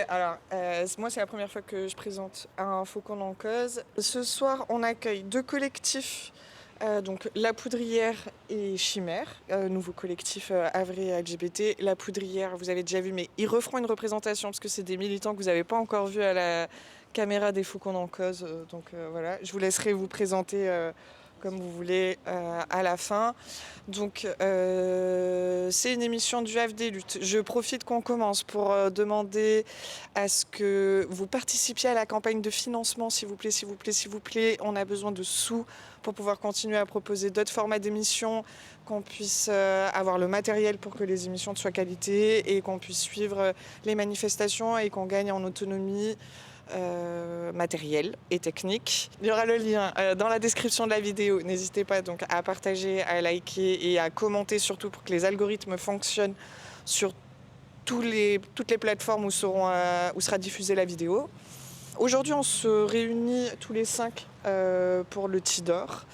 alors moi c'est la première fois que je présente un Faucon en cause. Ce soir on accueille deux collectifs, donc La Poudrière et Chimère, nouveau collectif Havrais LGBT. La Poudrière, vous avez déjà vu, mais ils referont une représentation parce que c'est des militants que vous n'avez pas encore vus à la caméra des Faucons en cause. Voilà, je vous laisserai vous présenter comme vous voulez à la fin. Donc c'est une émission du Havre des Luttes. Je profite qu'on commence pour demander à ce que vous participiez à la campagne de financement, s'il vous plaît, s'il vous plaît, s'il vous plaît. On a besoin de sous pour pouvoir continuer à proposer d'autres formats d'émissions, qu'on puisse avoir le matériel pour que les émissions soient qualité et qu'on puisse suivre les manifestations et qu'on gagne en autonomie matériel et technique. Il y aura le lien dans la description de la vidéo. N'hésitez pas donc à partager, à liker et à commenter, surtout pour que les algorithmes fonctionnent sur toutes les plateformes où sera diffusée la vidéo. Aujourd'hui, on se réunit tous les 5 pour le Tidor,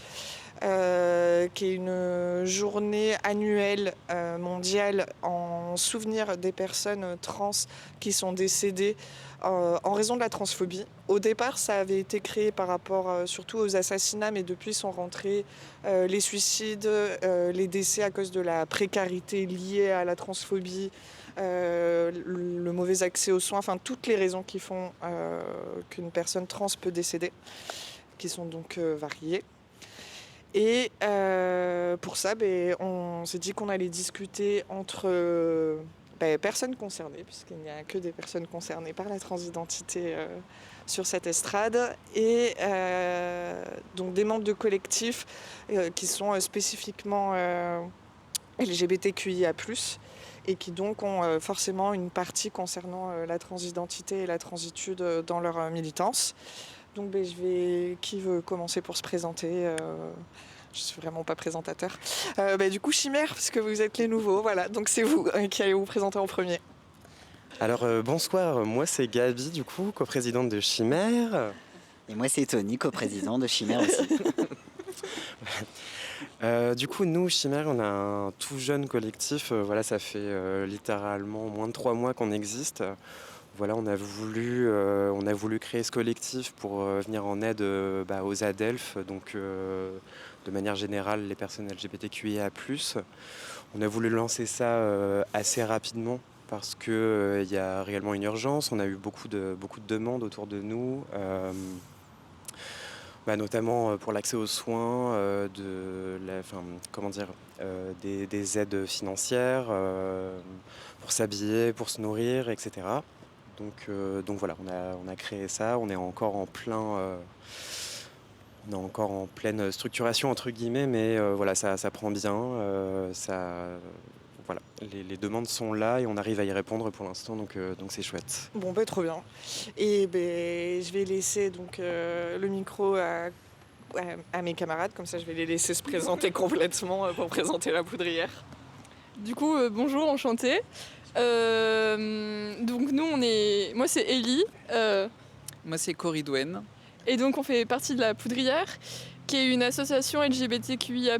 qui est une journée annuelle mondiale en souvenir des personnes trans qui sont décédées en raison de la transphobie. Au départ, ça avait été créé par rapport surtout aux assassinats, mais depuis sont rentrés les suicides, les décès à cause de la précarité liée à la transphobie, le mauvais accès aux soins, enfin toutes les raisons qui font qu'une personne trans peut décéder, qui sont donc variées. Et pour ça, on s'est dit qu'on allait discuter entre personnes concernées, puisqu'il n'y a que des personnes concernées par la transidentité sur cette estrade, et donc des membres de collectifs qui sont spécifiquement LGBTQIA+, et qui donc ont forcément une partie concernant la transidentité et la transitude dans leur militance. Donc qui veut commencer pour se présenter je suis vraiment pas présentateur. Du coup, Chimère, parce que vous êtes les nouveaux, voilà. Donc c'est vous qui allez vous présenter en premier. Alors bonsoir, moi c'est Gabi, du coup, coprésidente de Chimère. Et moi c'est Tony, coprésident de Chimère aussi. Du coup, nous, Chimère, on a un tout jeune collectif. Voilà, ça fait littéralement moins de 3 mois qu'on existe. Voilà, on a voulu créer ce collectif pour venir en aide aux ADELF, donc de manière générale les personnes LGBTQIA+. On a voulu lancer ça assez rapidement parce qu'il y a réellement une urgence. On a eu beaucoup de demandes autour de nous, notamment pour l'accès aux soins, des aides financières, pour s'habiller, pour se nourrir, etc. Donc voilà, on a créé ça, on est encore en pleine structuration entre guillemets, mais voilà, ça prend bien, voilà, les demandes sont là et on arrive à y répondre pour l'instant, donc c'est chouette. Bon, trop bien. Et je vais laisser donc le micro à mes camarades, comme ça je vais les laisser se présenter complètement pour présenter La Poudrière. Du coup, bonjour, enchantée. Donc moi c'est Ellie. Moi c'est Coridwen. Et donc on fait partie de La Poudrière, qui est une association LGBTQIA+,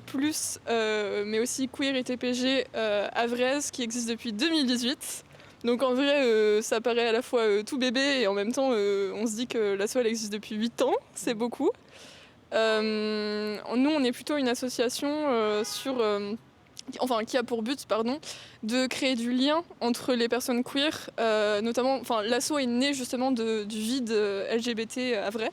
mais aussi queer et TPG havraise qui existe depuis 2018. Donc en vrai, ça paraît à la fois tout bébé et en même temps, on se dit que l'asso elle existe depuis 8 ans, c'est beaucoup. Nous, on est plutôt une association qui a pour but de créer du lien entre les personnes queer, notamment, l'asso est né justement du vide LGBT à vrai.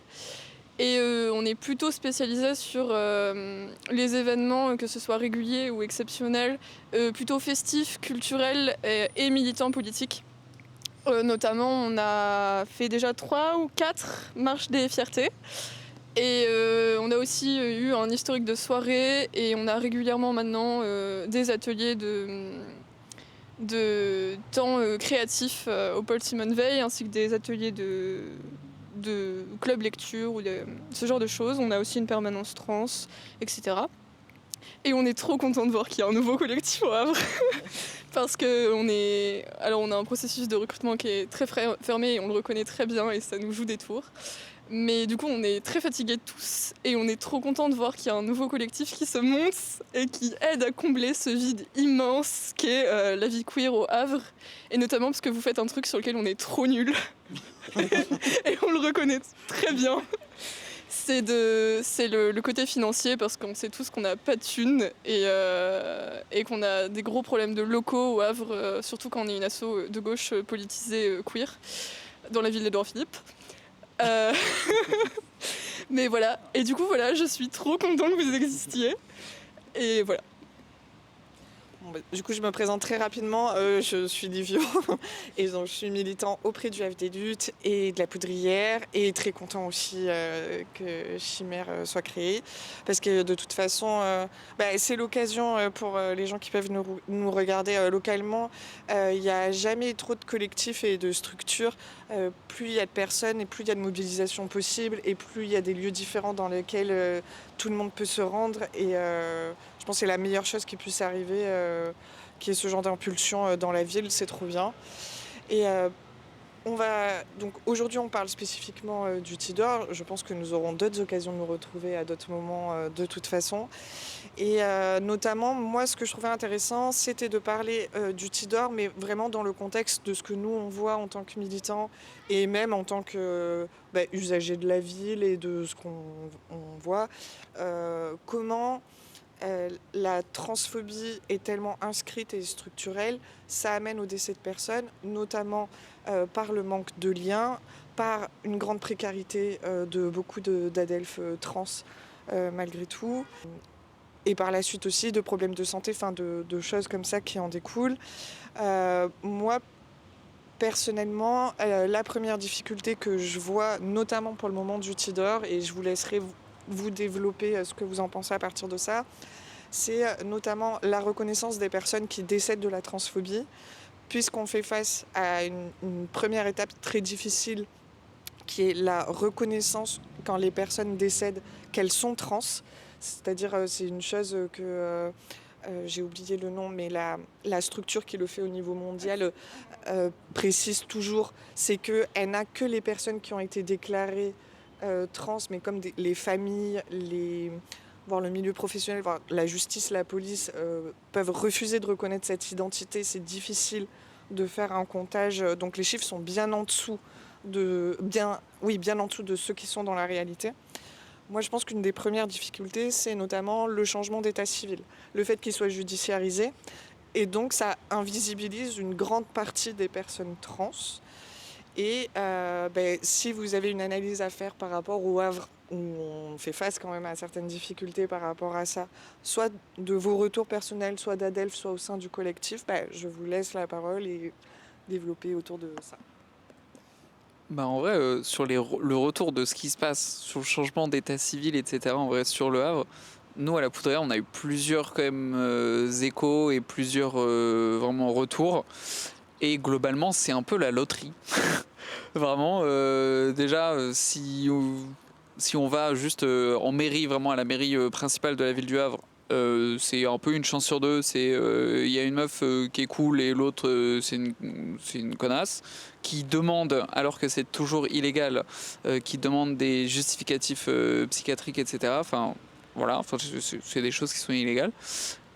Et on est plutôt spécialisé sur les événements, que ce soit réguliers ou exceptionnels, plutôt festifs, culturels et militants politiques. Notamment, on a fait déjà 3 ou 4 marches des fiertés. Et on a aussi eu un historique de soirées et on a régulièrement maintenant des ateliers de temps créatif au Paul Simon Veil, ainsi que des ateliers de club lecture ou ce genre de choses. On a aussi une permanence trans, etc. Et on est trop content de voir qu'il y a un nouveau collectif au Havre. Parce qu'on a un processus de recrutement qui est très fermé et on le reconnaît très bien et ça nous joue des tours. Mais du coup, on est très fatigués tous et on est trop contents de voir qu'il y a un nouveau collectif qui se monte et qui aide à combler ce vide immense qu'est la vie queer au Havre. Et notamment parce que vous faites un truc sur lequel on est trop nuls. Et on le reconnaît très bien. C'est le côté financier parce qu'on sait tous qu'on n'a pas de thunes et qu'on a des gros problèmes de locaux au Havre, surtout quand on est une asso de gauche politisée queer dans la ville d'Édouard-Philippe. Mais voilà, et du coup voilà, je suis trop contente que vous existiez. Et voilà. Bon, bah, du coup, je me présente très rapidement. Je suis Livio et donc je suis militant auprès du FD Lutte et de la Poudrière et très content aussi que Chimère soit créé parce que de toute façon, c'est l'occasion pour les gens qui peuvent nous regarder localement. Il n'y a jamais trop de collectifs et de structures. Plus il y a de personnes et plus il y a de mobilisation possible et plus il y a des lieux différents dans lesquels tout le monde peut se rendre et je pense que c'est la meilleure chose qui puisse arriver, qui est ce genre d'impulsion dans la ville, c'est trop bien. Et donc aujourd'hui on parle spécifiquement du Tidor. Je pense que nous aurons d'autres occasions de nous retrouver à d'autres moments de toute façon. Et notamment, moi, ce que je trouvais intéressant, c'était de parler du Tidor, mais vraiment dans le contexte de ce que nous, on voit en tant que militants et même en tant que usagers de la ville et de ce qu'on voit. Comment la transphobie est tellement inscrite et structurelle, ça amène au décès de personnes, notamment par le manque de liens, par une grande précarité de beaucoup d'adelphes trans malgré tout. Et par la suite aussi de problèmes de santé, de choses comme ça qui en découlent. Moi, personnellement, la première difficulté que je vois, notamment pour le moment du Tidor, et je vous laisserai vous développer ce que vous en pensez à partir de ça, c'est notamment la reconnaissance des personnes qui décèdent de la transphobie, puisqu'on fait face à une première étape très difficile, qui est la reconnaissance quand les personnes décèdent qu'elles sont trans. C'est-à-dire, c'est une chose que j'ai oublié le nom, mais la structure qui le fait au niveau mondial précise toujours, c'est qu'elle n'a que les personnes qui ont été déclarées trans, mais comme les familles, voire le milieu professionnel, voire la justice, la police, peuvent refuser de reconnaître cette identité. C'est difficile de faire un comptage. Donc les chiffres sont bien en dessous bien en dessous de ceux qui sont dans la réalité. Moi, je pense qu'une des premières difficultés, c'est notamment le changement d'état civil. Le fait qu'il soit judiciarisé. Et donc, ça invisibilise une grande partie des personnes trans. Et si vous avez une analyse à faire par rapport au Havre, où on fait face quand même à certaines difficultés par rapport à ça, soit de vos retours personnels, soit d'Adelphes, soit au sein du collectif, je vous laisse la parole et développer autour de ça. En vrai, sur le retour de ce qui se passe, sur le changement d'état civil, etc., en vrai, sur le Havre, nous, à la Poudrière, on a eu plusieurs quand même échos et plusieurs vraiment retours. Et globalement, c'est un peu la loterie. Vraiment, déjà, si on va juste en mairie, vraiment à la mairie principale de la ville du Havre, c'est un peu une chance sur deux. Il y a une meuf qui est cool et l'autre c'est une connasse qui demande, alors que c'est toujours illégal, qui demande des justificatifs psychiatriques, etc. Voilà, c'est des choses qui sont illégales.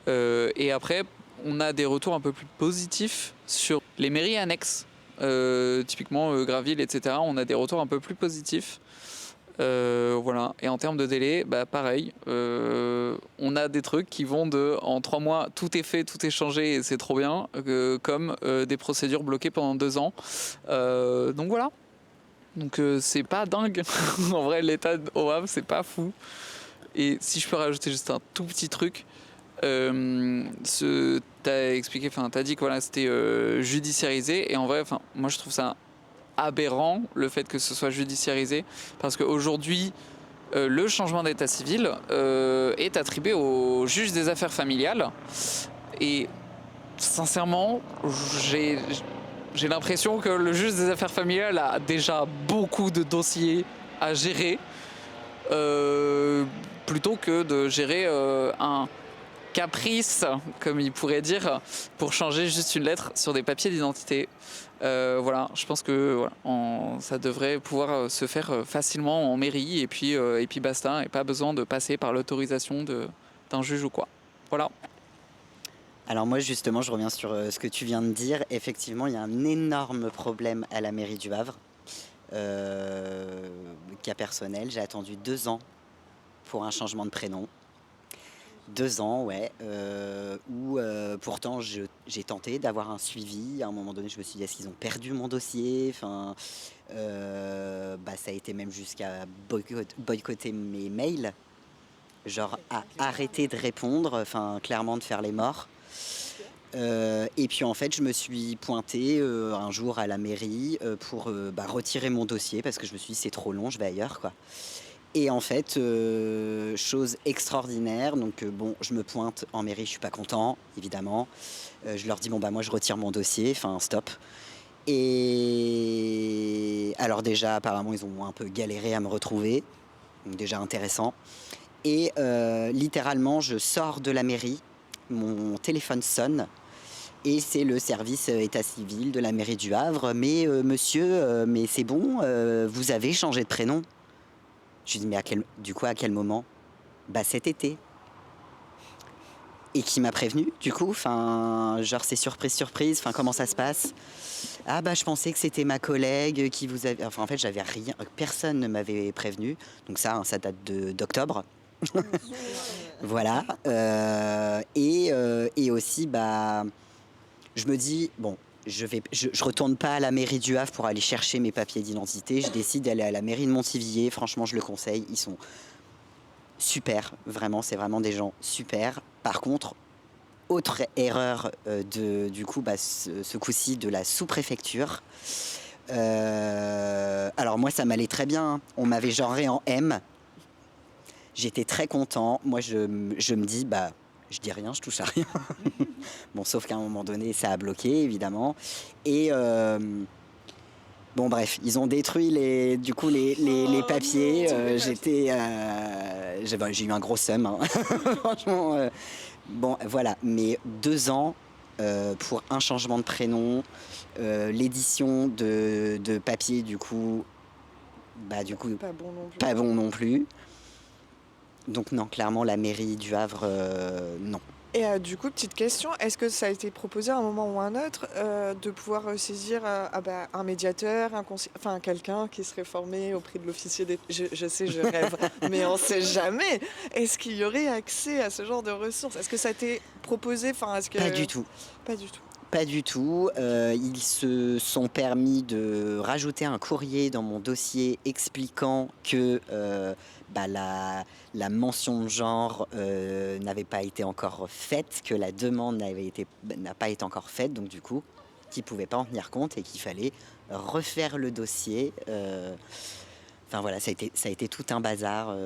Et après, on a des retours un peu plus positifs sur les mairies annexes, typiquement Graville, etc. On a des retours un peu plus positifs. Voilà. Et en termes de délai, pareil, on a des trucs qui vont en 3 mois, tout est fait, tout est changé et c'est trop bien, comme des procédures bloquées pendant 2 ans. Donc voilà. Donc c'est pas dingue. En vrai, l'état au Havre, c'est pas fou. Et si je peux rajouter juste un tout petit truc, t'as dit que voilà, c'était judiciarisé. Et en vrai, moi je trouve ça aberrant le fait que ce soit judiciarisé, parce qu'aujourd'hui le changement d'état civil est attribué au juge des affaires familiales et sincèrement j'ai l'impression que le juge des affaires familiales a déjà beaucoup de dossiers à gérer plutôt que de gérer caprice, comme il pourrait dire, pour changer juste une lettre sur des papiers d'identité. Voilà, je pense que voilà, ça devrait pouvoir se faire facilement en mairie et puis basta, et pas besoin de passer par l'autorisation d'un juge ou quoi. Voilà. Alors moi justement, je reviens sur ce que tu viens de dire. Effectivement, il y a un énorme problème à la mairie du Havre. Cas personnel, j'ai attendu 2 ans pour un changement de prénom. 2 ans, ouais. Où pourtant j'ai tenté d'avoir un suivi. À un moment donné, je me suis dit, est-ce qu'ils ont perdu mon dossier? Enfin, ça a été même jusqu'à boycotter mes mails. Genre à arrêter de répondre, enfin clairement de faire les morts. Et puis en fait, je me suis pointée un jour à la mairie pour retirer mon dossier parce que je me suis dit c'est trop long, je vais ailleurs quoi. Et en fait, chose extraordinaire, donc je me pointe en mairie, je suis pas content, évidemment. Je leur dis moi je retire mon dossier, enfin stop. Et alors déjà apparemment ils ont un peu galéré à me retrouver, donc déjà intéressant. Et littéralement je sors de la mairie, mon téléphone sonne. Et c'est le service état civil de la mairie du Havre. Mais monsieur, mais c'est bon, vous avez changé de prénom. Je lui dis, mais à quel moment? Cet été. Et qui m'a prévenu, du coup, genre c'est surprise, comment ça se passe? Ah je pensais que c'était ma collègue qui vous avait... Enfin en fait j'avais rien, personne ne m'avait prévenu. Donc ça date d'octobre. Voilà. Et aussi, je me dis, je retourne pas à la mairie du Havre pour aller chercher mes papiers d'identité. Je décide d'aller à la mairie de Montivilliers. Franchement, je le conseille. Ils sont super. Vraiment, c'est vraiment des gens super. Par contre, autre erreur ce coup-ci de la sous-préfecture. Alors moi, ça m'allait très bien. Hein. On m'avait genré en M. J'étais très content. Moi, je me dis, je dis rien, je touche à rien. Bon, sauf qu'à un moment donné, ça a bloqué, évidemment. Et bref, ils ont détruit les papiers. J'ai eu un gros seum. Hein. Franchement, voilà. Mais 2 ans pour un changement de prénom, l'édition de papier, pas bon non plus. Donc non, clairement, la mairie du Havre, non. Et du coup, petite question, est-ce que ça a été proposé à un moment ou à un autre de pouvoir saisir un médiateur, quelqu'un qui serait formé auprès de l'officier d'état? Je sais, je rêve, mais on ne sait jamais. Est-ce qu'il y aurait accès à ce genre de ressources? Est-ce que ça a été proposé? Pas du tout. Pas du tout. Pas du tout. Ils se sont permis de rajouter un courrier dans mon dossier expliquant que la mention de genre n'avait pas été encore faite, que la demande n'a pas été encore faite, donc du coup, qu'ils ne pouvaient pas en tenir compte et qu'il fallait refaire le dossier. Voilà, ça a été tout un bazar.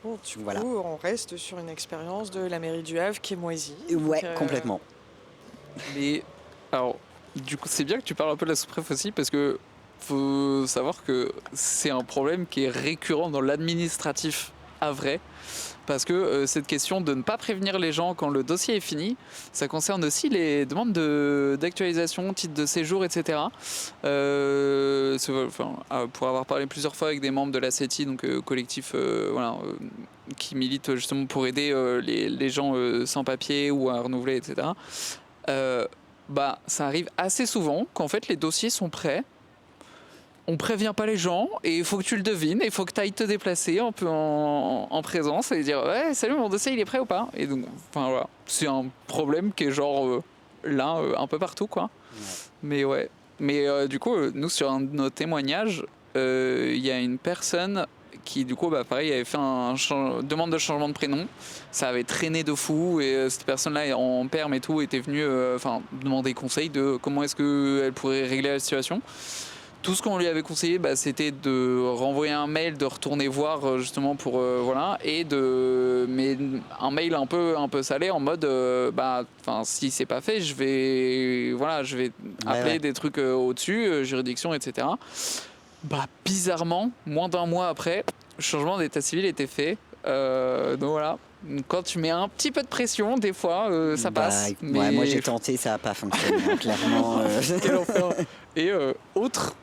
Bon, du coup, on reste sur une expérience de la mairie du Havre qui est moisie. Ouais, complètement. Mais alors, du coup, c'est bien que tu parles un peu de la sous-préf aussi, parce que faut savoir que c'est un problème qui est récurrent dans l'administratif havrais. Parce que cette question de ne pas prévenir les gens quand le dossier est fini, ça concerne aussi les demandes d'actualisation, titre de séjour, etc. Pour avoir parlé plusieurs fois avec des membres de la CETI, donc collectif qui milite justement pour aider les gens sans papier ou à renouveler, etc. Ça arrive assez souvent qu'en fait les dossiers sont prêts. On prévient pas les gens et il faut que tu le devines, il faut que tu ailles te déplacer un peu en présence et dire ouais salut, mon dossier il est prêt ou pas? Et donc voilà, c'est un problème qui est genre là un peu partout quoi. Ouais. Mais du coup nous sur un de nos témoignages il y a une personne qui du coup pareil avait fait demande de changement de prénom, ça avait traîné de fou et cette personne là en perm et tout était venue demander conseil de comment est-ce qu'elle pourrait régler la situation. Tout ce qu'on lui avait conseillé, c'était de renvoyer un mail, de retourner voir justement pour mais un mail un peu salé en mode si c'est pas fait, je vais appeler des trucs au-dessus, juridiction, etc. Bizarrement, moins d'1 mois après, le changement d'état civil était fait. Donc voilà. Quand tu mets un petit peu de pression, des fois, ça passe. Ouais, Mais moi j'ai tenté, ça n'a pas fonctionné, hein, clairement. quel enfer. Et autre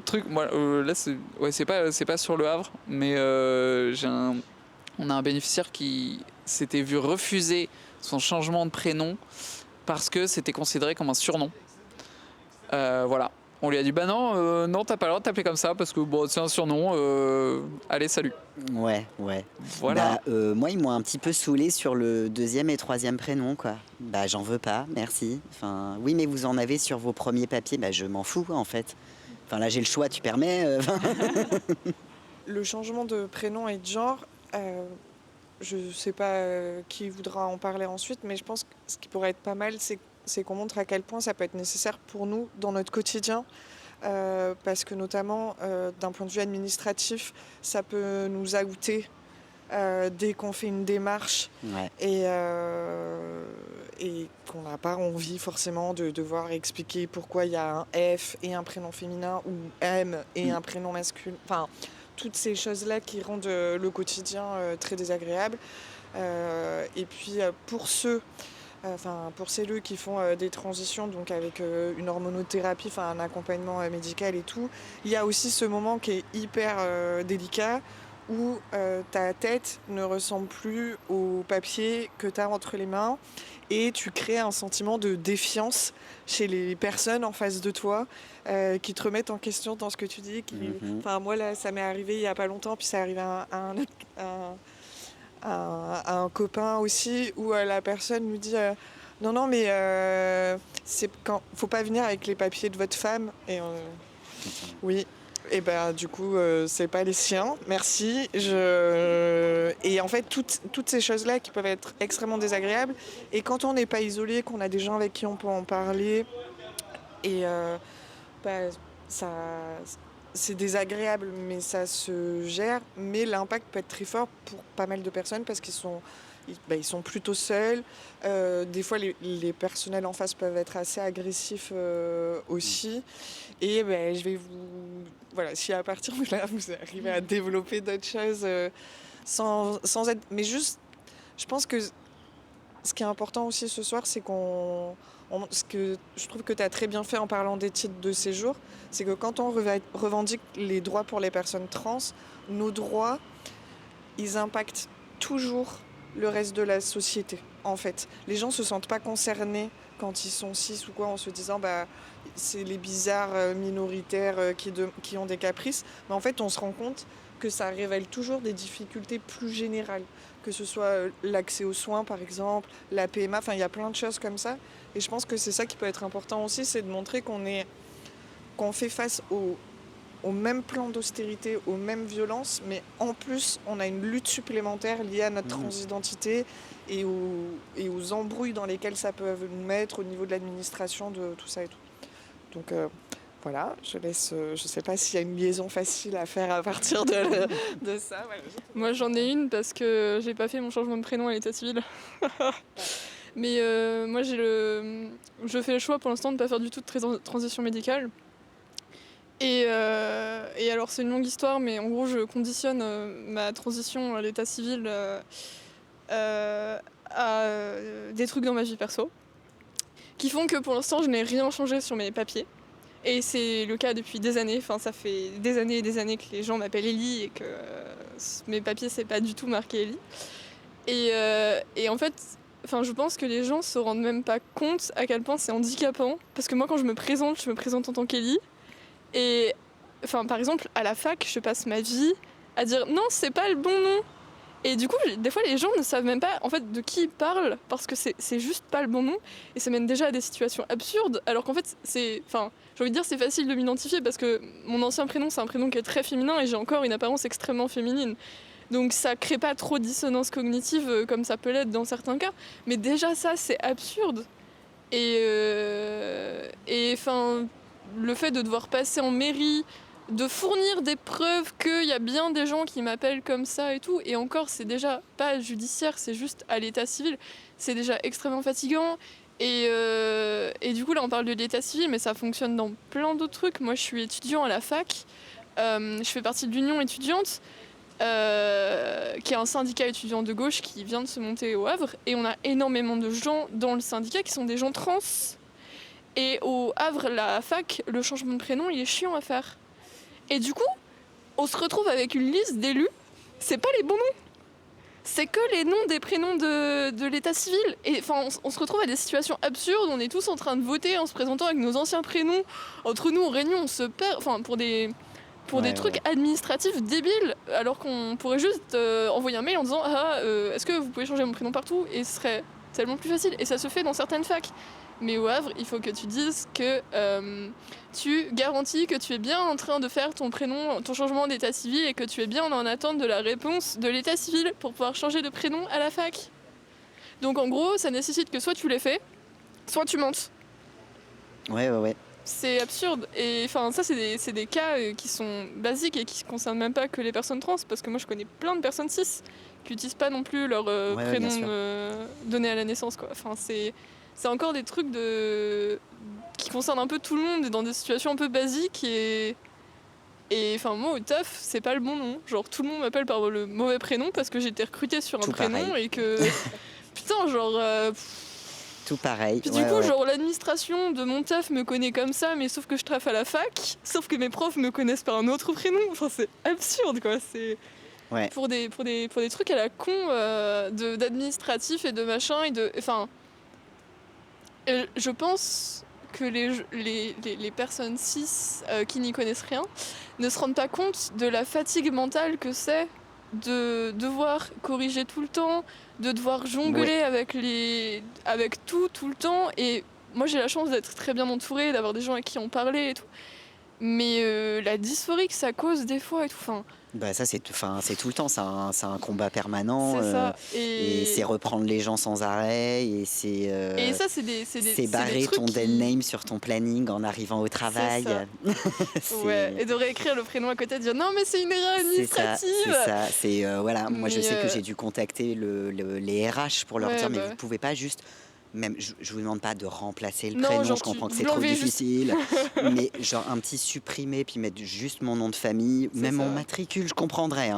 truc, moi là c'est pas sur le Havre, mais on a un bénéficiaire qui s'était vu refuser son changement de prénom parce que c'était considéré comme un surnom. Voilà. On lui a dit bah non, non t'as pas le droit de t'appeler comme ça parce que bon c'est un surnom. Allez salut. Ouais. Voilà. Moi, ils m'ont un petit peu saoulé sur le 2e et 3e prénom, quoi. Bah, j'en veux pas, merci. Enfin, oui, mais vous en avez sur vos premiers papiers. Bah, je m'en fous, en fait. Enfin, là, j'ai le choix, tu permets. Le changement de prénom et de genre, je ne sais pas qui voudra en parler ensuite, mais je pense que ce qui pourrait être pas mal, c'est qu'on montre à quel point ça peut être nécessaire pour nous dans notre quotidien. Parce que notamment, d'un point de vue administratif, ça peut nous outer dès qu'on fait une démarche Ouais. et qu'on n'a pas envie forcément de devoir expliquer pourquoi il y a un F et un prénom féminin ou M et un prénom masculin. Enfin, toutes ces choses-là qui rendent le quotidien très désagréable. Et puis pour celles qui font des transitions, donc avec une hormonothérapie, enfin un accompagnement médical et tout, il y a aussi ce moment qui est hyper délicat où ta tête ne ressemble plus au papier que tu as entre les mains et tu crées un sentiment de défiance chez les personnes en face de toi qui te remettent en question dans ce que tu dis. Enfin, moi, là, ça m'est arrivé il n'y a pas longtemps, puis ça arrive à un copain aussi où la personne nous dit non mais faut pas venir avec les papiers de votre femme et oui et ben du coup c'est pas les siens, merci. Et en fait toutes ces choses là qui peuvent être extrêmement désagréables, et quand on n'est pas isolé, qu'on a des gens avec qui on peut en parler, et ça c'est désagréable, mais ça se gère. Mais l'impact peut être très fort pour pas mal de personnes parce qu'ils sont plutôt seuls. Des fois, les personnels en face peuvent être assez agressifs aussi. Et je vais vous... Voilà, si à partir de là, vous arrivez à développer d'autres choses sans être... Mais juste, je pense que ce qui est important aussi ce soir, c'est ce que je trouve que tu as très bien fait en parlant des titres de séjour, c'est que quand on revendique les droits pour les personnes trans, nos droits, ils impactent toujours le reste de la société, en fait. Les gens ne se sentent pas concernés quand ils sont cis ou quoi, en se disant c'est les bizarres minoritaires qui ont des caprices. Mais en fait, on se rend compte que ça révèle toujours des difficultés plus générales, que ce soit l'accès aux soins par exemple, la PMA, enfin il y a plein de choses comme ça. Et je pense que c'est ça qui peut être important aussi, c'est de montrer qu'on fait face au même plan d'austérité, aux mêmes violences, mais en plus on a une lutte supplémentaire liée à notre transidentité et aux embrouilles dans lesquelles ça peut nous mettre au niveau de l'administration, de tout ça et tout. Donc voilà, je laisse. Je sais pas s'il y a une liaison facile à faire à partir de ça. Voilà. Moi j'en ai une parce que j'ai pas fait mon changement de prénom à l'état civil. Mais moi je fais le choix pour l'instant de ne pas faire du tout de transition médicale. Et alors c'est une longue histoire, mais en gros je conditionne ma transition à l'état civil à des trucs dans ma vie perso qui font que pour l'instant je n'ai rien changé sur mes papiers. Et c'est le cas depuis des années, enfin ça fait des années et des années que les gens m'appellent Ellie et que mes papiers c'est pas du tout marqué Ellie. Et en fait, enfin, je pense que les gens se rendent même pas compte à quel point c'est handicapant, parce que moi quand je me présente en tant qu'Ellie. Et enfin, par exemple, à la fac, je passe ma vie à dire non, c'est pas le bon nom. Et du coup, des fois, les gens ne savent même pas en fait de qui ils parlent parce que c'est juste pas le bon nom. Et ça mène déjà à des situations absurdes. Alors qu'en fait, j'ai envie de dire, c'est facile de m'identifier parce que mon ancien prénom, c'est un prénom qui est très féminin et j'ai encore une apparence extrêmement féminine. Donc ça crée pas trop de dissonance cognitive comme ça peut l'être dans certains cas. Mais déjà, ça, c'est absurde. Et enfin, le fait de devoir passer en mairie, de fournir des preuves qu'il y a bien des gens qui m'appellent comme ça et tout, et encore c'est déjà pas judiciaire, c'est juste à l'état civil, c'est déjà extrêmement fatigant. Et du coup là on parle de l'état civil, mais ça fonctionne dans plein d'autres trucs. Moi je suis étudiant à la fac, je fais partie de l'union étudiante, qui est un syndicat étudiant de gauche qui vient de se monter au Havre. Et on a énormément de gens dans le syndicat qui sont des gens trans. Et au Havre, la fac, le changement de prénom, il est chiant à faire. Et du coup, on se retrouve avec une liste d'élus, c'est pas les bons noms. C'est que les noms des prénoms de l'état civil. Et enfin, on se retrouve à des situations absurdes. On est tous en train de voter en se présentant avec nos anciens prénoms. Entre nous, en réunion, on se perd. Enfin, pour des trucs administratifs débiles. Alors qu'on pourrait juste envoyer un mail en disant est-ce que vous pouvez changer mon prénom partout ? Et ce serait tellement plus facile. Et ça se fait dans certaines facs. Mais au Havre, il faut que tu dises que tu garantis que tu es bien en train de faire ton changement d'état civil et que tu es bien en attente de la réponse de l'état civil pour pouvoir changer de prénom à la fac. Donc en gros, ça nécessite que soit tu l'aies fait, soit tu mentes. Ouais. C'est absurde. Et enfin, ça, c'est des cas qui sont basiques et qui ne concernent même pas que les personnes trans. Parce que moi, je connais plein de personnes cis qui n'utilisent pas non plus leur prénom donné à la naissance, quoi. Enfin, c'est encore des trucs qui concernent un peu tout le monde et dans des situations un peu basiques et enfin moi au taf c'est pas le bon nom, genre tout le monde m'appelle par le mauvais prénom parce que j'ai été recrutée sur un Tout prénom pareil. et que putain genre Tout pareil. puis du coup genre l'administration de mon taf me connaît comme ça mais sauf que je traffe à la fac, sauf que mes profs me connaissent par un autre prénom, enfin c'est absurde quoi, c'est pour des trucs à la con d'administratif et de machin et de enfin je pense que les personnes cis qui n'y connaissent rien ne se rendent pas compte de la fatigue mentale que c'est de devoir corriger tout le temps, de devoir jongler avec tout le temps. Et moi j'ai la chance d'être très bien entourée, d'avoir des gens avec qui en parler et tout. Mais la dysphorie que ça cause des fois et tout, enfin... Bah ça c'est tout le temps, c'est un combat permanent. C'est ça. Et c'est reprendre les gens sans arrêt et c'est et ça c'est barrer des trucs ton dead name sur ton planning en arrivant au travail. Ouais, et de réécrire le prénom à côté, de dire non mais c'est une erreur administrative. C'est ça. Voilà, moi je sais que j'ai dû contacter les RH pour leur dire mais vous pouvez pas juste même je vous demande pas de remplacer le prénom, je comprends que c'est trop difficile, mais genre un petit supprimer puis mettre juste mon nom de famille, même mon matricule, je comprendrais.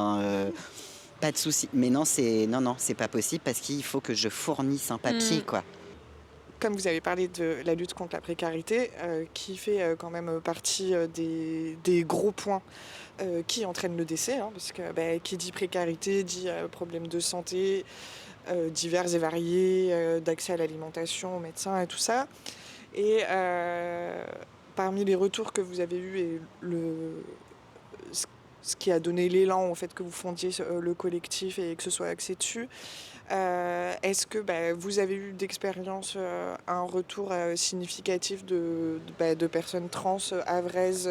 Pas de souci. Mais non, c'est pas possible parce qu'il faut que je fournisse un papier, quoi. Comme vous avez parlé de la lutte contre la précarité, qui fait quand même partie des gros points qui entraînent le décès, parce que qui dit précarité dit problème de santé divers et variés, d'accès à l'alimentation, aux médecins et tout ça. Et parmi les retours que vous avez eus et ce qui a donné l'élan au fait que vous fondiez le collectif et que ce soit axé dessus, est-ce que vous avez eu d'expérience un retour significatif de personnes trans havraises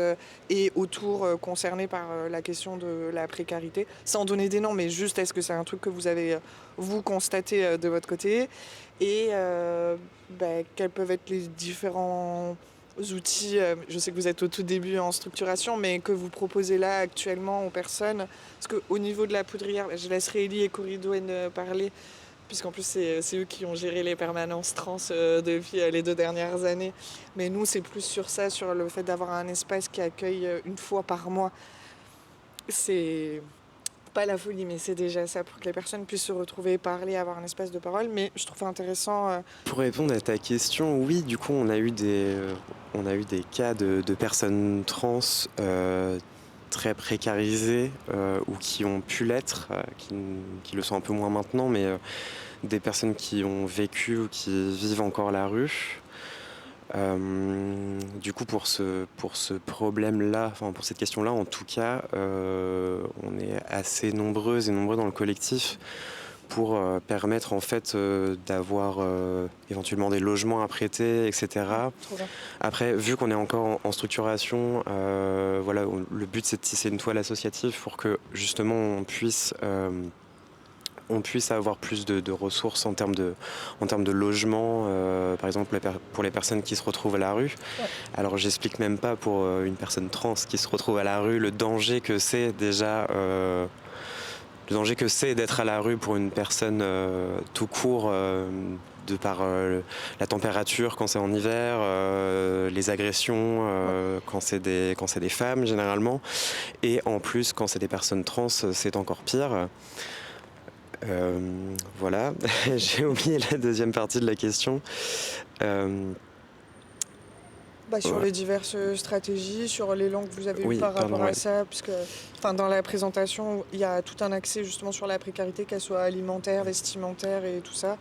et autour concernées par la question de la précarité, sans donner des noms, mais juste est-ce que c'est un truc que vous avez vous constaté de votre côté et quels peuvent être les différents outils, je sais que vous êtes au tout début en structuration, mais que vous proposez là actuellement aux personnes, parce qu'au niveau de la Poudrière, je laisserai Élie et Coridouane parler, puisqu'en plus c'est eux qui ont géré les permanences trans depuis les 2 dernières années, mais nous c'est plus sur ça, sur le fait d'avoir un espace qui accueille une fois par mois. C'est pas la folie, mais c'est déjà ça pour que les personnes puissent se retrouver, parler, avoir un espace de parole. Mais je trouve intéressant. Pour répondre à ta question, oui, du coup, on a eu des cas de personnes trans très précarisées ou qui ont pu l'être, qui le sont un peu moins maintenant, mais des personnes qui ont vécu ou qui vivent encore la rue. Du coup, pour ce problème-là, enfin pour cette question-là, en tout cas, on est assez nombreuses et nombreux dans le collectif pour permettre en fait d'avoir éventuellement des logements à prêter, etc. Après, vu qu'on est encore en structuration, voilà, le but c'est de tisser une toile associative pour que justement on puisse avoir plus de ressources en termes de logement, par exemple pour les personnes qui se retrouvent à la rue. Ouais. Alors j'explique même pas pour une personne trans qui se retrouve à la rue le danger que c'est déjà, le danger que c'est d'être à la rue pour une personne tout court, de par la température quand c'est en hiver, les agressions quand c'est des femmes généralement, et en plus quand c'est des personnes trans c'est encore pire. Voilà, j'ai oublié la deuxième partie de la question. Sur Ouais. les diverses stratégies, sur l'élan que vous avez Oui, eu par pardon, rapport à ouais. ça, puisque dans la présentation, il y a tout un accès justement sur la précarité, qu'elle soit alimentaire, vestimentaire et tout ça.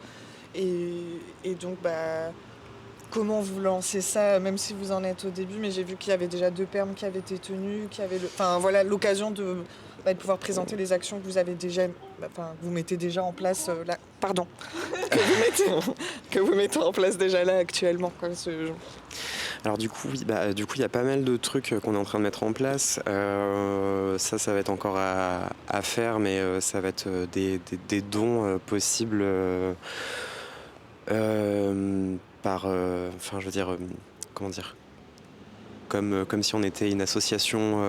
Et donc, comment vous lancez ça, même si vous en êtes au début, mais j'ai vu qu'il y avait déjà 2 permes qui avaient été tenues, qu'il y avait l'occasion de pouvoir présenter les actions que vous avez déjà, vous mettez déjà en place là. Pardon. que vous mettez en place déjà là actuellement. Quoi, Alors du coup, oui, il y a pas mal de trucs qu'on est en train de mettre en place. Ça va être encore à faire, mais ça va être des dons possibles par, je veux dire, comment dire, comme si on était une association,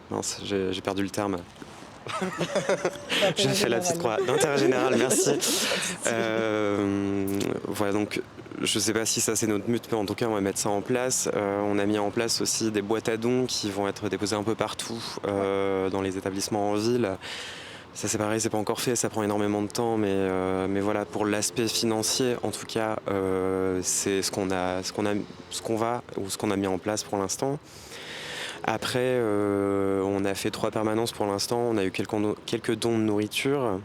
mince, j'ai perdu le terme. J'ai fait la petite croix d'intérêt général, merci. Voilà, donc je sais pas si ça c'est notre but, mais en tout cas on va mettre ça en place. On a mis en place aussi des boîtes à dons qui vont être déposées un peu partout dans les établissements en ville. Ça c'est pareil, c'est pas encore fait, ça prend énormément de temps, mais voilà, pour l'aspect financier, en tout cas, c'est ce qu'on a mis en place pour l'instant. Après, on a fait 3 permanences pour l'instant, on a eu quelques dons de nourriture.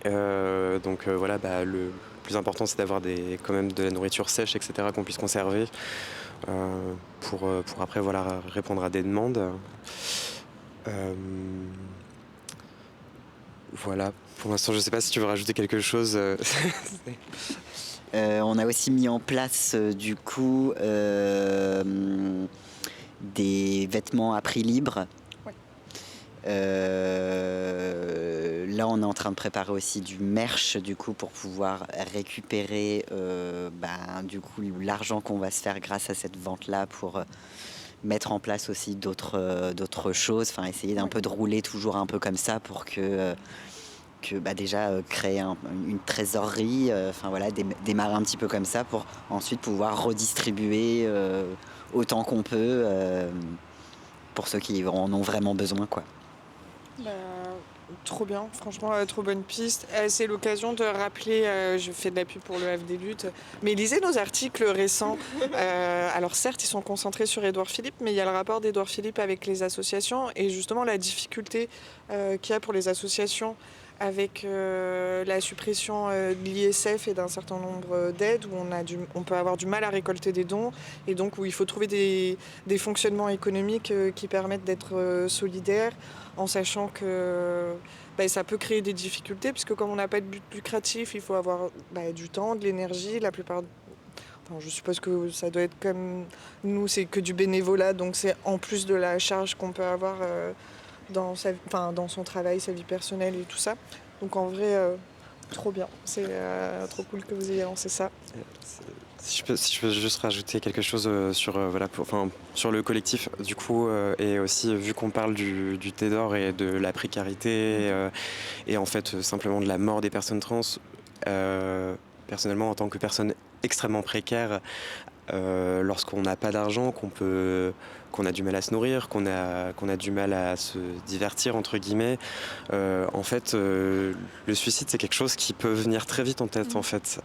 Donc voilà, le plus important c'est d'avoir quand même de la nourriture sèche, etc., qu'on puisse conserver pour après voilà, répondre à des demandes. Voilà, pour l'instant je sais pas si tu veux rajouter quelque chose. On a aussi mis en place du coup des vêtements à prix libre. Là, on est en train de préparer aussi du merch du coup pour pouvoir récupérer du coup l'argent qu'on va se faire grâce à cette vente-là pour mettre en place aussi d'autres choses. Enfin, essayer d'un peu de rouler toujours un peu comme ça pour que déjà créer une trésorerie. Démarrer un petit peu comme ça pour ensuite pouvoir redistribuer autant qu'on peut pour ceux qui en ont vraiment besoin, quoi. Trop bien, franchement, trop bonne piste. C'est l'occasion de rappeler, je fais de la pub pour le FD Lutte, mais lisez nos articles récents. Alors certes, ils sont concentrés sur Édouard Philippe, mais il y a le rapport d'Édouard Philippe avec les associations et justement la difficulté qu'il y a pour les associations avec la suppression de l'ISF et d'un certain nombre d'aides où on peut avoir du mal à récolter des dons et donc où il faut trouver des fonctionnements économiques qui permettent d'être solidaires en sachant que ça peut créer des difficultés puisque comme on n'a pas de but lucratif, il faut avoir du temps, de l'énergie, la plupart. Je suppose que ça doit être comme nous, c'est que du bénévolat, donc c'est en plus de la charge qu'on peut avoir dans son travail, sa vie personnelle et tout ça. Donc en vrai, trop bien. C'est trop cool que vous ayez lancé ça. Si je peux juste rajouter quelque chose sur le collectif, du coup, et aussi vu qu'on parle du Tédor et de la précarité et en fait simplement de la mort des personnes trans, personnellement en tant que personne extrêmement précaire, lorsqu'on n'a pas d'argent, qu'on a du mal à se nourrir, qu'on a du mal à se divertir entre guillemets, en fait le suicide c'est quelque chose qui peut venir très vite en tête en fait.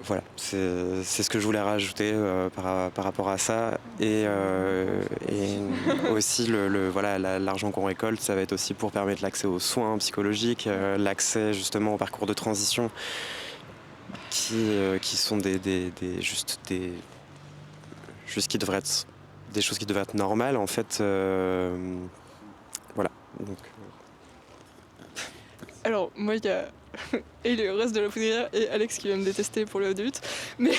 Voilà, c'est ce que je voulais rajouter par rapport à ça et aussi l'argent qu'on récolte, ça va être aussi pour permettre l'accès aux soins psychologiques, l'accès justement au parcours de transition qui sont juste qui devraient être des choses qui devraient être normales en fait. Voilà. Donc, Alors, moi, il y a et le reste de la poudrière et Alex qui va me détester pour le début. Mais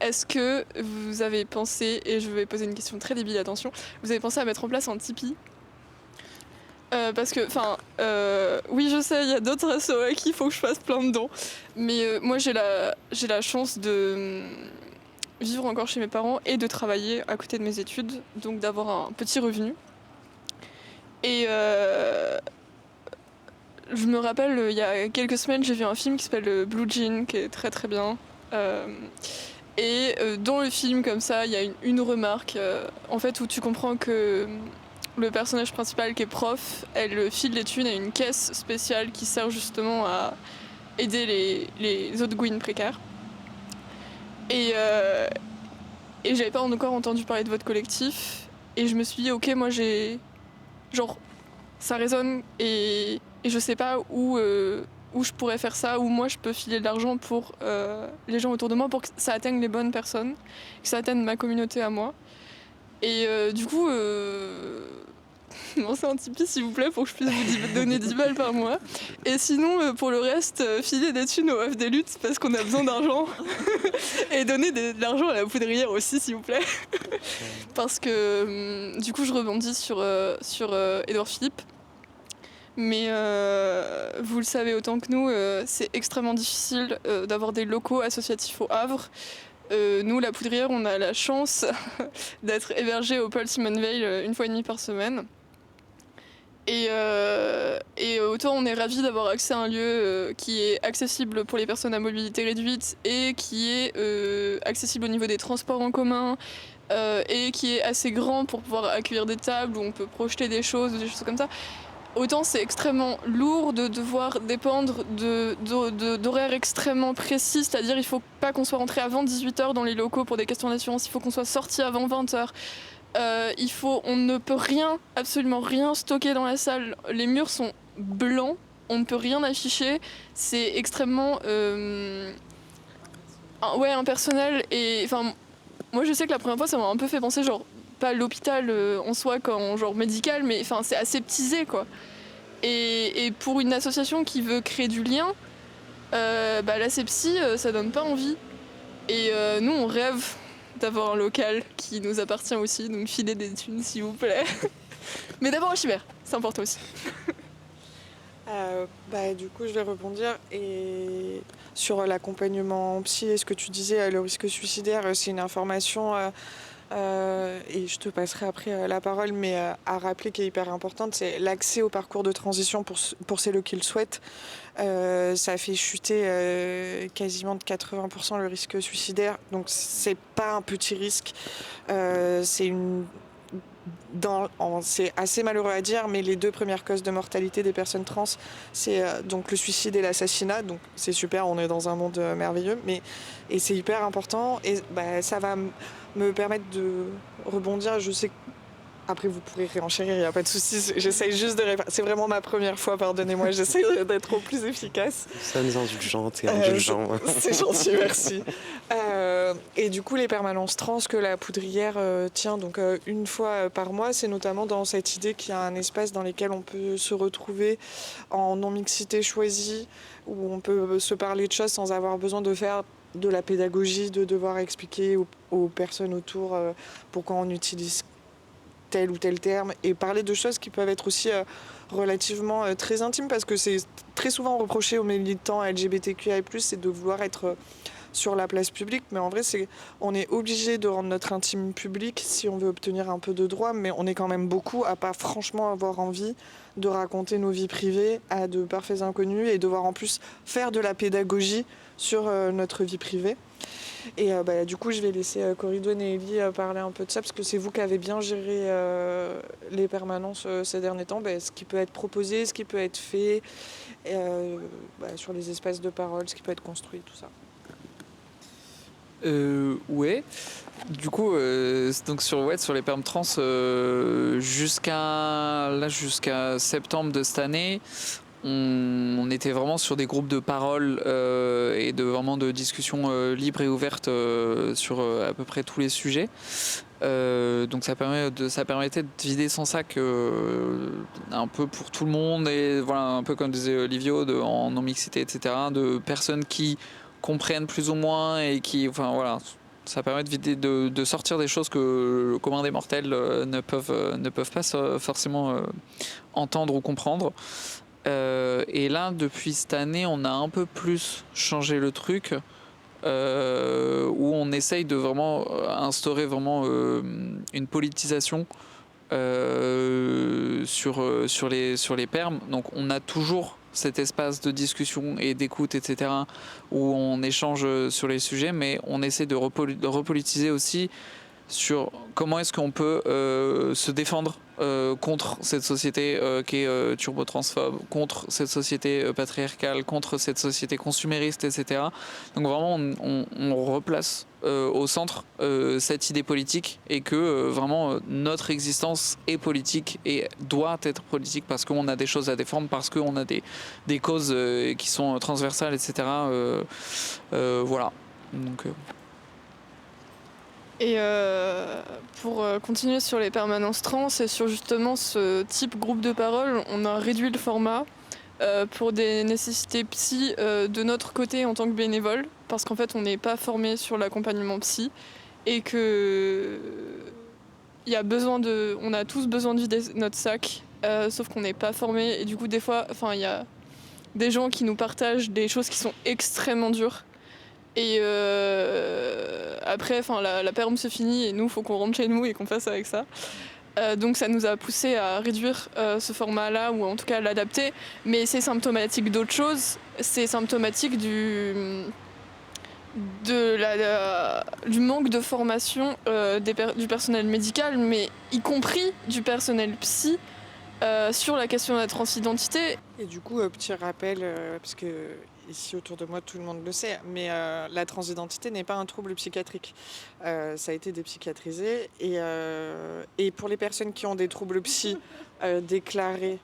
est-ce que vous avez pensé, et je vais poser une question très débile, attention, vous avez pensé à mettre en place un Tipeee parce que, oui, je sais, il y a d'autres assos à qui il faut que je fasse plein de dons. Mais moi, j'ai la chance de vivre encore chez mes parents et de travailler à côté de mes études, donc d'avoir un petit revenu. Et je me rappelle, il y a quelques semaines, j'ai vu un film qui s'appelle Blue Jean, qui est très très bien. Et dans le film, comme ça, il y a une remarque, en fait, où tu comprends que le personnage principal, qui est prof, elle file des thunes à une caisse spéciale qui sert justement à aider les autres Gwyn précaires. Et j'avais pas encore entendu parler de votre collectif. Et je me suis dit, ok, moi j'ai. Genre, ça résonne et je sais pas où je pourrais faire ça, où moi je peux filer de l'argent pour les gens autour de moi pour que ça atteigne les bonnes personnes, que ça atteigne ma communauté à moi. Et du coup, lancez un Tipeee s'il vous plaît pour que je puisse vous donner 10 balles par mois. Et sinon, pour le reste, filer des thunes au Oeuf des Luttes parce qu'on a besoin d'argent. Et donner de l'argent à la poudrière aussi s'il vous plaît. Parce que du coup, je rebondis sur Édouard Philippe. Mais vous le savez autant que nous, c'est extrêmement difficile d'avoir des locaux associatifs au Havre. Nous, la Poudrière, on a la chance d'être hébergés au Paul Simon Veil 1 fois et demie par semaine. Et autant on est ravis d'avoir accès à un lieu qui est accessible pour les personnes à mobilité réduite et qui est accessible au niveau des transports en commun et qui est assez grand pour pouvoir accueillir des tables où on peut projeter des choses comme ça. Autant c'est extrêmement lourd de devoir dépendre d'horaires extrêmement précis, c'est-à-dire il ne faut pas qu'on soit rentré avant 18h dans les locaux pour des questions d'assurance, il faut qu'on soit sorti avant 20h. On ne peut rien, absolument rien stocker dans la salle. Les murs sont blancs, on ne peut rien afficher. C'est extrêmement impersonnel. Et enfin, moi je sais que la première fois ça m'a un peu fait penser genre pas l'hôpital en soi quand genre médical, mais enfin c'est aseptisé quoi. Et pour une association qui veut créer du lien, l'asepsie ça donne pas envie. Et nous on rêve d'avoir un local qui nous appartient aussi, donc filez des thunes s'il vous plaît. Mais d'abord au Chimère, c'est important aussi. Du coup, je vais rebondir et sur l'accompagnement psy et ce que tu disais, le risque suicidaire, c'est une information et je te passerai après la parole, mais à rappeler qui est hyper importante, c'est l'accès au parcours de transition pour celles qui le souhaitent. Ça fait chuter quasiment de 80% le risque suicidaire, donc c'est pas un petit risque. C'est assez malheureux à dire, mais les 2 premières causes de mortalité des personnes trans, c'est donc le suicide et l'assassinat. Donc c'est super, on est dans un monde merveilleux, et c'est hyper important. Et ça va me permettre de rebondir. Je sais que après vous pourrez réenchérir, il n'y a pas de souci. J'essaye juste de répondre. C'est vraiment ma première fois, pardonnez-moi. J'essaye d'être au plus efficace. Sommes indulgentes et indulgents. C'est gentil, merci. Et du coup, les permanences trans que la Poudrière tient donc 1 fois par mois, c'est notamment dans cette idée qu'il y a un espace dans lequel on peut se retrouver en non-mixité choisie, où on peut se parler de choses sans avoir besoin de faire de la pédagogie, de devoir expliquer aux personnes autour pourquoi on utilise tel ou tel terme, et parler de choses qui peuvent être aussi relativement très intimes, parce que c'est très souvent reproché aux militants LGBTQI+, c'est de vouloir être sur la place publique, mais en vrai on est obligé de rendre notre intime public si on veut obtenir un peu de droits, mais on est quand même beaucoup à pas franchement avoir envie de raconter nos vies privées à de parfaits inconnus et devoir en plus faire de la pédagogie sur notre vie privée. Et du coup, je vais laisser Coridone et Ellie parler un peu de ça, parce que c'est vous qui avez bien géré les permanences ces derniers temps. Ce qui peut être proposé, ce qui peut être fait, sur les espaces de parole, ce qui peut être construit, tout ça. Ouais. Du coup, donc sur les perms trans, jusqu'à septembre de cette année, on était vraiment sur des groupes de parole et de discussions libres et ouvertes sur à peu près tous les sujets. Donc ça permettait de vider son sac un peu pour tout le monde, et voilà, un peu comme disait Olivio, en non-mixité, etc., de personnes qui comprennent plus ou moins et qui, enfin voilà, ça permet de vider, de sortir des choses que le commun des mortels ne peuvent pas forcément entendre ou comprendre. Et là, depuis cette année, on a un peu plus changé le truc, où on essaye de vraiment instaurer vraiment une politisation sur les perms. Donc on a toujours cet espace de discussion et d'écoute, etc., où on échange sur les sujets, mais on essaie de repolitiser aussi sur comment est-ce qu'on peut se défendre contre cette société qui est turbo-transphobe, contre cette société patriarcale, contre cette société consumériste, etc. Donc vraiment, on replace au centre cette idée politique et que vraiment notre existence est politique et doit être politique parce qu'on a des choses à défendre, parce qu'on a des causes qui sont transversales, etc. Voilà. Donc, Et pour continuer sur les permanences trans et sur justement ce type groupe de parole, on a réduit le format pour des nécessités psy de notre côté en tant que bénévole, parce qu'en fait on n'est pas formé sur l'accompagnement psy et que on a tous besoin de vider notre sac, sauf qu'on n'est pas formé et du coup des fois, il y a des gens qui nous partagent des choses qui sont extrêmement dures. Et après, la perm se finit et nous, faut qu'on rentre chez nous et qu'on fasse avec ça. Donc ça nous a poussé à réduire ce format-là, ou en tout cas à l'adapter. Mais c'est symptomatique d'autre chose. C'est symptomatique du manque de formation du personnel médical, mais y compris du personnel psy, sur la question de la transidentité. Et du coup, petit rappel, parce que ici autour de moi tout le monde le sait, mais la transidentité n'est pas un trouble psychiatrique. Ça a été dépsychiatrisé. Et pour les personnes qui ont des troubles psy déclarés,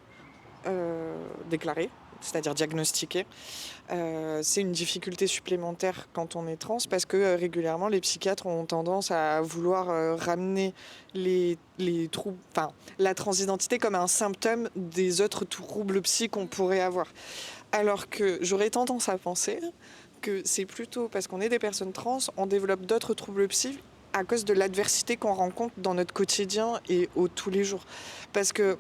c'est-à-dire diagnostiqués, c'est une difficulté supplémentaire quand on est trans, parce que régulièrement les psychiatres ont tendance à vouloir ramener les troubles, la transidentité comme un symptôme des autres troubles psy qu'on pourrait avoir. Alors que j'aurais tendance à penser que c'est plutôt parce qu'on est des personnes trans, on développe d'autres troubles psy à cause de l'adversité qu'on rencontre dans notre quotidien et au tous les jours. Parce que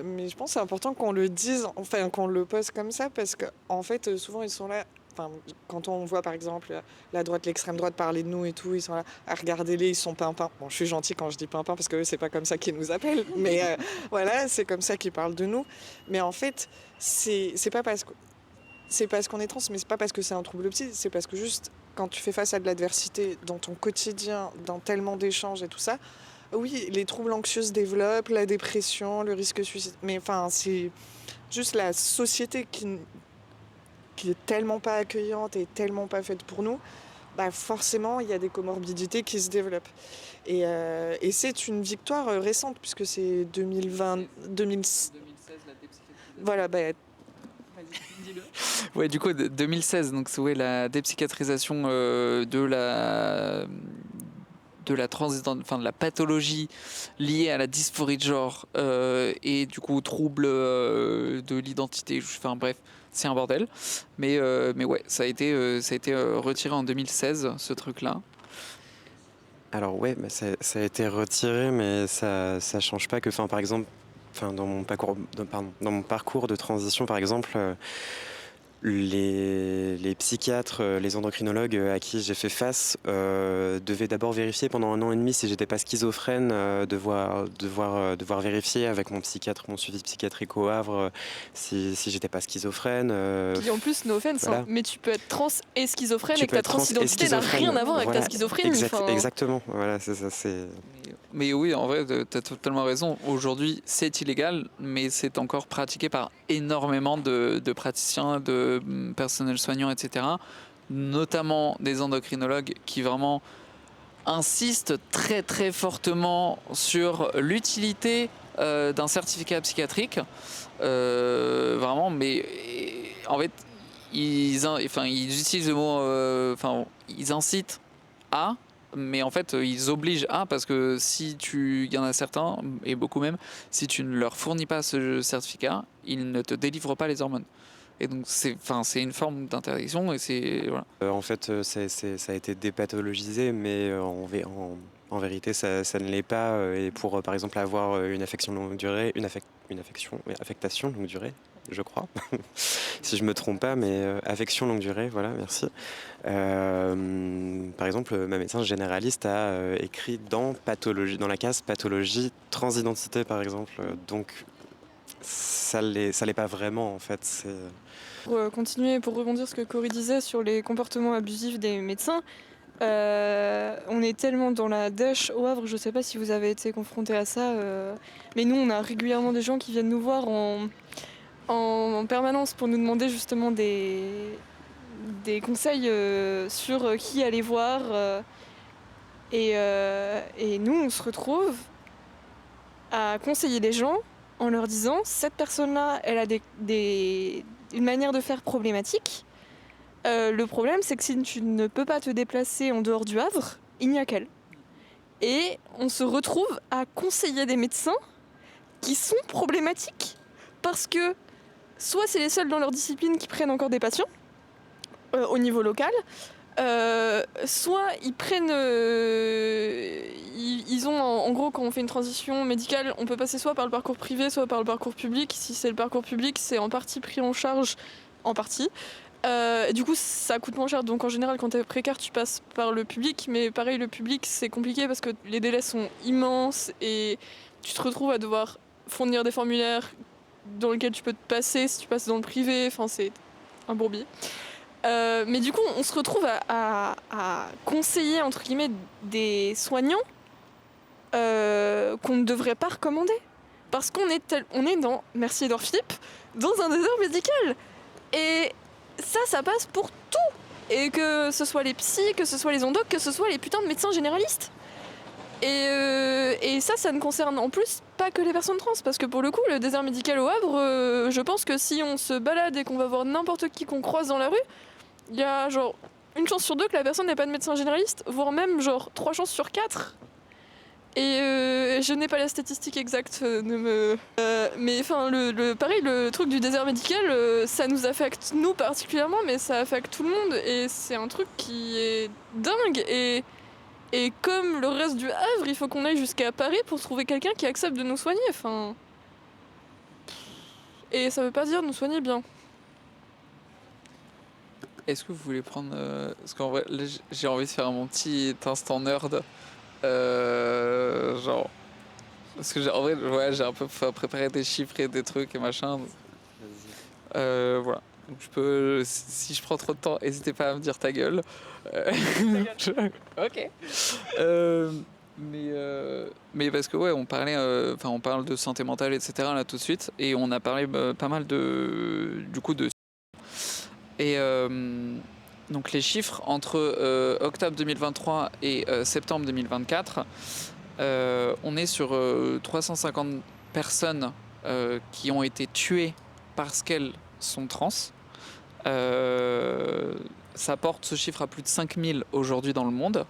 mais je pense que c'est important qu'on le dise, enfin qu'on le pose comme ça, parce qu'en fait, souvent ils sont là. Enfin, quand on voit par exemple la droite, l'extrême droite parler de nous et tout, ils sont là, à regarder-les, ils sont pimpins. Bon, je suis gentille quand je dis pimpins parce que eux, c'est pas comme ça qu'ils nous appellent, mais voilà, c'est comme ça qu'ils parlent de nous. Mais en fait, c'est pas parce qu'on est trans, mais c'est pas parce que c'est un trouble psy, c'est parce que juste quand tu fais face à de l'adversité dans ton quotidien, dans tellement d'échanges et tout ça, oui, les troubles anxieux se développent, la dépression, le risque suicide. Mais c'est juste la société qui est tellement pas accueillante et tellement pas faite pour nous, forcément, il y a des comorbidités qui se développent. Et c'est une victoire récente, puisque c'est 2020, 2016, la dépsychiatrisation. Voilà, Ouais, du coup, 2016, donc c'est la dépsychiatrisation de la pathologie liée à la dysphorie de genre et du coup trouble de l'identité. Enfin bref, c'est un bordel. Mais ouais, ça a été retiré en 2016, ce truc-là. Alors ouais, ça a été retiré, mais ça change pas que, par exemple, dans mon parcours de transition, par exemple, les psychiatres, les endocrinologues à qui j'ai fait face devaient d'abord vérifier pendant 1 an et demi si j'étais pas schizophrène, devoir vérifier avec mon psychiatre, mon suivi psychiatrique au Havre, si j'étais pas schizophrène. Puis en plus, no offense, voilà. Mais tu peux être trans et schizophrène Tu et que peux ta être trans et transidentité n'a schizophrène. rien à voir avec Voilà. ta schizophrénie. Exactement, voilà, c'est ça. Mais oui, en vrai, tu as totalement raison. Aujourd'hui, c'est illégal, mais c'est encore pratiqué par énormément de praticiens, de personnels soignants, etc. Notamment des endocrinologues qui vraiment insistent très très fortement sur l'utilité d'un certificat psychiatrique. Vraiment, mais en fait, ils utilisent le mot... ils incitent à... Mais en fait, ils obligent à, parce que il y en a certains, et beaucoup même, si tu ne leur fournis pas ce certificat, ils ne te délivrent pas les hormones. Et donc, c'est une forme d'interdiction, et c'est... Voilà. En fait, ça a été dépathologisé, mais en vérité, ça ne l'est pas. Et pour, par exemple, avoir une affection longue durée, affectation longue durée, je crois, si je me trompe pas, mais affection longue durée, voilà, merci. Par exemple, ma médecin généraliste a écrit dans la case pathologie transidentité, par exemple. Donc, ça l'est pas vraiment en fait. Pour continuer, pour rebondir ce que Cory disait sur les comportements abusifs des médecins, on est tellement dans la dèche au Havre, je sais pas si vous avez été confronté à ça, mais nous on a régulièrement des gens qui viennent nous voir en permanence pour nous demander justement des conseils sur qui aller voir. Et nous on se retrouve à conseiller les gens en leur disant cette personne-là, elle a une manière de faire problématique. Le problème, c'est que si tu ne peux pas te déplacer en dehors du Havre, il n'y a qu'elle. Et on se retrouve à conseiller des médecins qui sont problématiques parce que soit c'est les seuls dans leur discipline qui prennent encore des patients au niveau local, soit ils prennent... ils ont en gros quand on fait une transition médicale, on peut passer soit par le parcours privé, soit par le parcours public. Si c'est le parcours public, c'est en partie pris en charge, en partie. Du coup, ça coûte moins cher. Donc en général, quand tu es précaire, tu passes par le public. Mais pareil, le public, c'est compliqué parce que les délais sont immenses et tu te retrouves à devoir fournir des formulaires dans lesquels tu peux te passer si tu passes dans le privé. Enfin, c'est un bourbier. Mais du coup, on se retrouve à conseiller, entre guillemets, des soignants qu'on ne devrait pas recommander. Parce qu'on est dans, merci Edouard Philippe, dans un désert médical. Et ça passe pour tout. Et que ce soit les psys, que ce soit les endocs, que ce soit les putains de médecins généralistes. Et ça ne concerne en plus pas que les personnes trans. Parce que pour le coup, le désert médical au Havre, je pense que si on se balade et qu'on va voir n'importe qui qu'on croise dans la rue, il y a genre une chance sur deux que la personne n'ait pas de médecin généraliste, voire même genre 3 chances sur 4. Et je n'ai pas la statistique exacte, mais enfin, pareil, le truc du désert médical, ça nous affecte nous particulièrement, mais ça affecte tout le monde, et c'est un truc qui est dingue, et comme le reste du Havre, il faut qu'on aille jusqu'à Paris pour trouver quelqu'un qui accepte de nous soigner, enfin... Et ça veut pas dire nous soigner bien. Est-ce que vous voulez prendre... Parce qu'en vrai, là, j'ai envie de faire mon petit instant nerd. Genre... Parce que en vrai, ouais, j'ai un peu préparé des chiffres et des trucs et machin. Voilà. Donc je peux... Si je prends trop de temps, n'hésitez pas à me dire ta gueule. Ok. Mais parce que ouais, on parlait... on parle de santé mentale, etc. là tout de suite. Et on a parlé pas mal du coup de... Et donc les chiffres entre octobre 2023 et septembre 2024, on est sur 350 personnes qui ont été tuées parce qu'elles sont trans. Ça porte ce chiffre à plus de 5000 aujourd'hui dans le monde.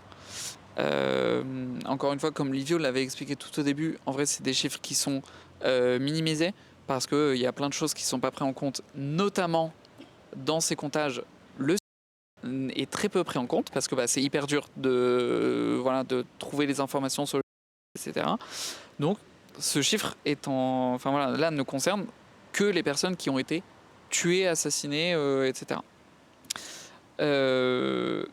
Encore une fois, comme Livio l'avait expliqué tout au début, en vrai c'est des chiffres qui sont minimisés parce qu'il y a plein de choses qui ne sont pas prises en compte, notamment dans ces comptages, le est très peu pris en compte parce que c'est hyper dur de trouver les informations sur le etc. Donc ce chiffre là ne concerne que les personnes qui ont été tuées, assassinées, etc. Dans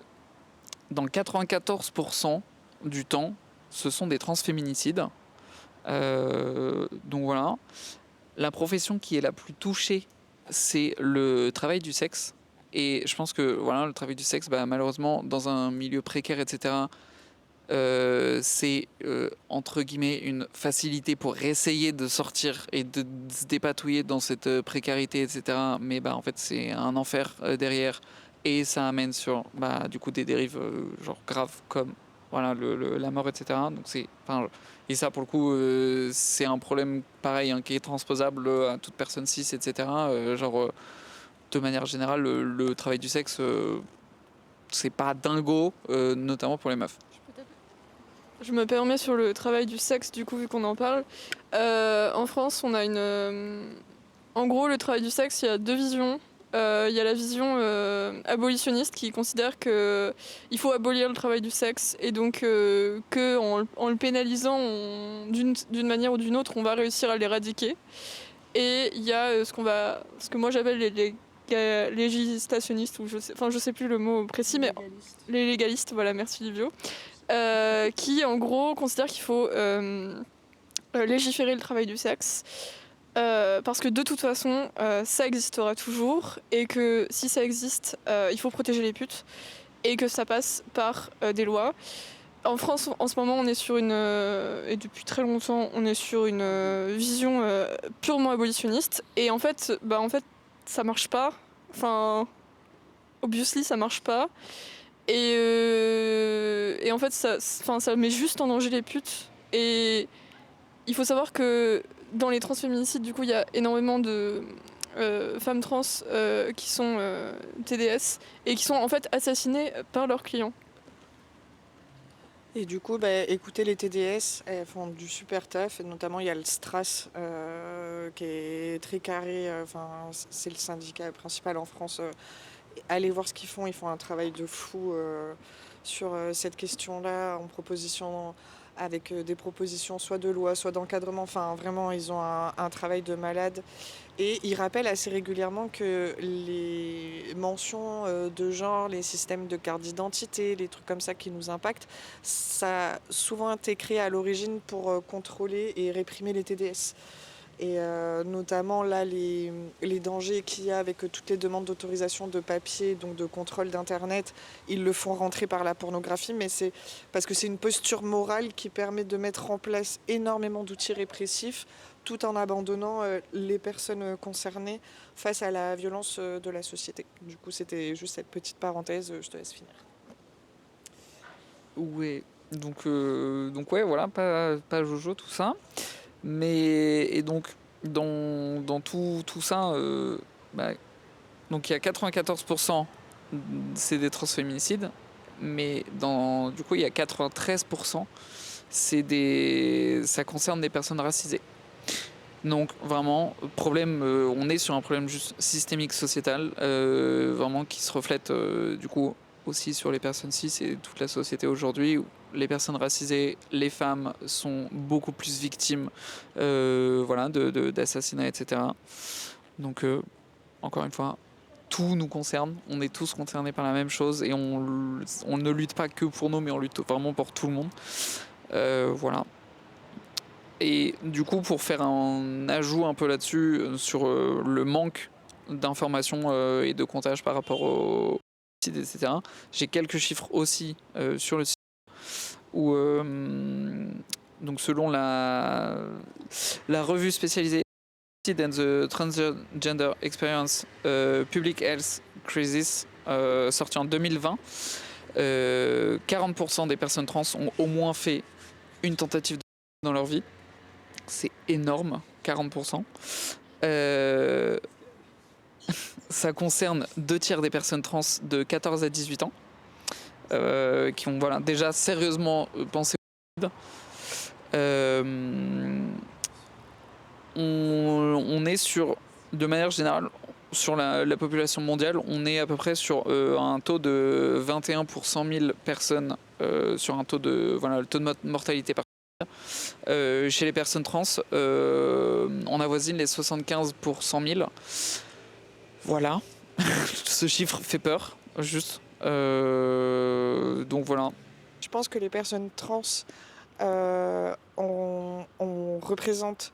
94% du temps, ce sont des transféminicides. Donc voilà. La profession qui est la plus touchée, c'est le travail du sexe. Et je pense que le travail du sexe, malheureusement, dans un milieu précaire, etc., c'est entre guillemets une facilité pour essayer de sortir et de se dépatouiller dans cette précarité, etc. Mais en fait, c'est un enfer derrière. Et ça amène sur du coup des dérives graves comme la mort, etc. Donc et ça pour le coup c'est un problème pareil qui est transposable à toute personne cis, etc. De manière générale le travail du sexe c'est pas dingo, notamment pour les meufs. Je me permets sur le travail du sexe, du coup, vu qu'on en parle. En France, on a en gros, le travail du sexe, il y a deux visions. Il y a la vision abolitionniste qui considère qu'il faut abolir le travail du sexe et donc qu'en le pénalisant d'une manière ou d'une autre, on va réussir à l'éradiquer. Et il y a ce que moi j'appelle les législationnistes, ou je sais plus le mot précis, mais les légalistes, voilà, merci Livio, qui en gros considèrent qu'il faut légiférer le travail du sexe. Parce que de toute façon, ça existera toujours et que si ça existe, il faut protéger les putes et que ça passe par des lois. En France, en ce moment, on est sur une, et depuis très longtemps, on est sur une vision purement abolitionniste. Et en fait, ça marche pas. Enfin, obviously, ça marche pas. Et en fait, ça met juste en danger les putes. Et il faut savoir que dans les transféminicides, du coup, il y a énormément de femmes trans qui sont TDS et qui sont en fait assassinées par leurs clients. Et du coup, écoutez, les TDS, elles font du super taf. Et notamment, il y a le STRAS qui est très carré. C'est le syndicat principal en France. Allez voir ce qu'ils font. Ils font un travail de fou sur cette question-là, avec des propositions soit de loi, soit d'encadrement. Enfin, vraiment, ils ont un travail de malade. Et ils rappellent assez régulièrement que les mentions de genre, les systèmes de carte d'identité, les trucs comme ça qui nous impactent, ça a souvent été créé à l'origine pour contrôler et réprimer les TDS. Et notamment là, les dangers qu'il y a avec toutes les demandes d'autorisation de papier, donc de contrôle d'Internet, ils le font rentrer par la pornographie, mais c'est parce que c'est une posture morale qui permet de mettre en place énormément d'outils répressifs tout en abandonnant les personnes concernées face à la violence de la société. Du coup, c'était juste cette petite parenthèse, je te laisse finir. Ouais, donc ouais, voilà, pas Jojo, tout ça. Mais, et donc, dans tout ça, donc il y a 94%, c'est des transféminicides, mais du coup, il y a 93%, ça concerne des personnes racisées. Donc vraiment, problème, on est sur un problème juste systémique sociétal, vraiment qui se reflète du coup aussi sur les personnes cis et toute la société aujourd'hui, où les personnes racisées, les femmes sont beaucoup plus victimes d'assassinats, etc. Donc encore une fois, tout nous concerne, on est tous concernés par la même chose et on ne lutte pas que pour nous, mais on lutte vraiment pour tout le monde. Voilà. Et du coup, pour faire un ajout un peu là-dessus, sur le manque d'informations et de comptage par rapport au site, etc., j'ai quelques chiffres aussi sur le site où, donc selon la revue spécialisée and the Transgender Experience Public Health Crisis, sortie en 2020, 40% des personnes trans ont au moins fait une tentative dans leur vie. C'est énorme, 40%. Ça concerne 2/3 des personnes trans de 14 à 18 ans qui ont déjà sérieusement pensé au suicide. On est sur, de manière générale, sur la population mondiale, on est à peu près sur un taux de 21 pour 100 000 personnes, sur un taux le taux de mortalité par chez les personnes trans, on avoisine les 75 pour 100 000. Voilà. Ce chiffre fait peur, juste. Donc voilà. Je pense que les personnes trans, on représente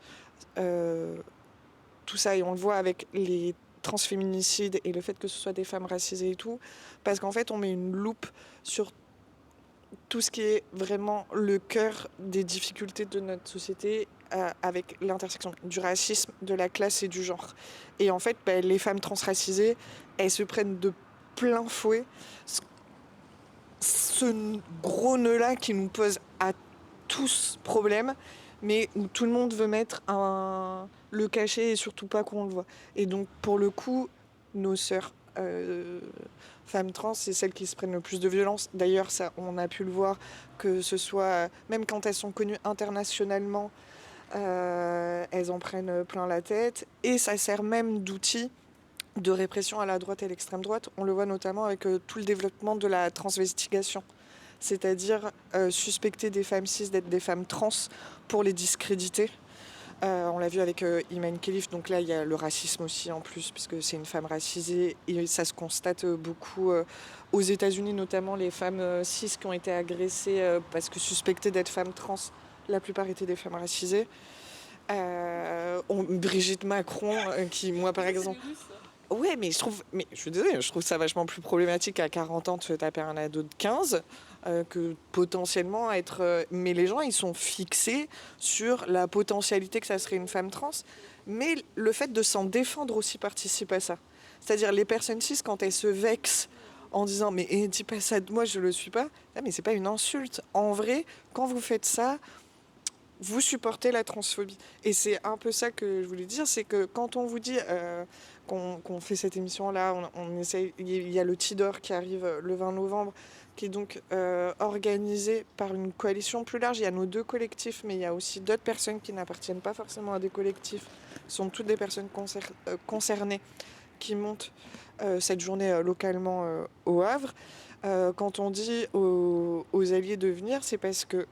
tout ça et on le voit avec les transféminicides et le fait que ce soit des femmes racisées et tout, parce qu'en fait on met une loupe sur tout ce qui est vraiment le cœur des difficultés de notre société avec l'intersection du racisme, de la classe et du genre. Et en fait, les femmes transracisées, elles se prennent de plein fouet ce gros nœud-là qui nous pose à tous problème, mais où tout le monde veut mettre le cachet et surtout pas qu'on le voit. Et donc, pour le coup, nos sœurs femmes trans, c'est celles qui se prennent le plus de violence. D'ailleurs, ça, on a pu le voir, que ce soit, même quand elles sont connues internationalement, elles en prennent plein la tête. Et ça sert même d'outil de répression à la droite et à l'extrême droite. On le voit notamment avec tout le développement de la transvestigation. C'est-à-dire suspecter des femmes cis d'être des femmes trans pour les discréditer. On l'a vu avec Iman Khelif, donc là il y a le racisme aussi en plus, puisque c'est une femme racisée et ça se constate beaucoup aux États-Unis, notamment les femmes cis qui ont été agressées parce que suspectées d'être femmes trans, la plupart étaient des femmes racisées. Brigitte Macron, qui, moi, par exemple... Ouais, mais je suis désolée, je trouve ça vachement plus problématique à 40 ans de se taper un ado de 15 que potentiellement être... mais les gens, ils sont fixés sur la potentialité que ça serait une femme trans. Mais le fait de s'en défendre aussi participe à ça. C'est-à-dire les personnes cis, quand elles se vexent en disant « mais dis pas ça de moi, je le suis pas », ah, mais c'est pas une insulte. En vrai, quand vous faites ça, vous supportez la transphobie. Et c'est un peu ça que je voulais dire, c'est que quand on vous dit qu'on fait cette émission-là, on essaye, il y a le Tidor qui arrive le 20 novembre, qui est donc organisé par une coalition plus large. Il y a nos 2 collectifs, mais il y a aussi d'autres personnes qui n'appartiennent pas forcément à des collectifs. Ce sont toutes des personnes concernées qui montent cette journée localement au Havre. Quand on dit aux alliés de venir, c'est parce que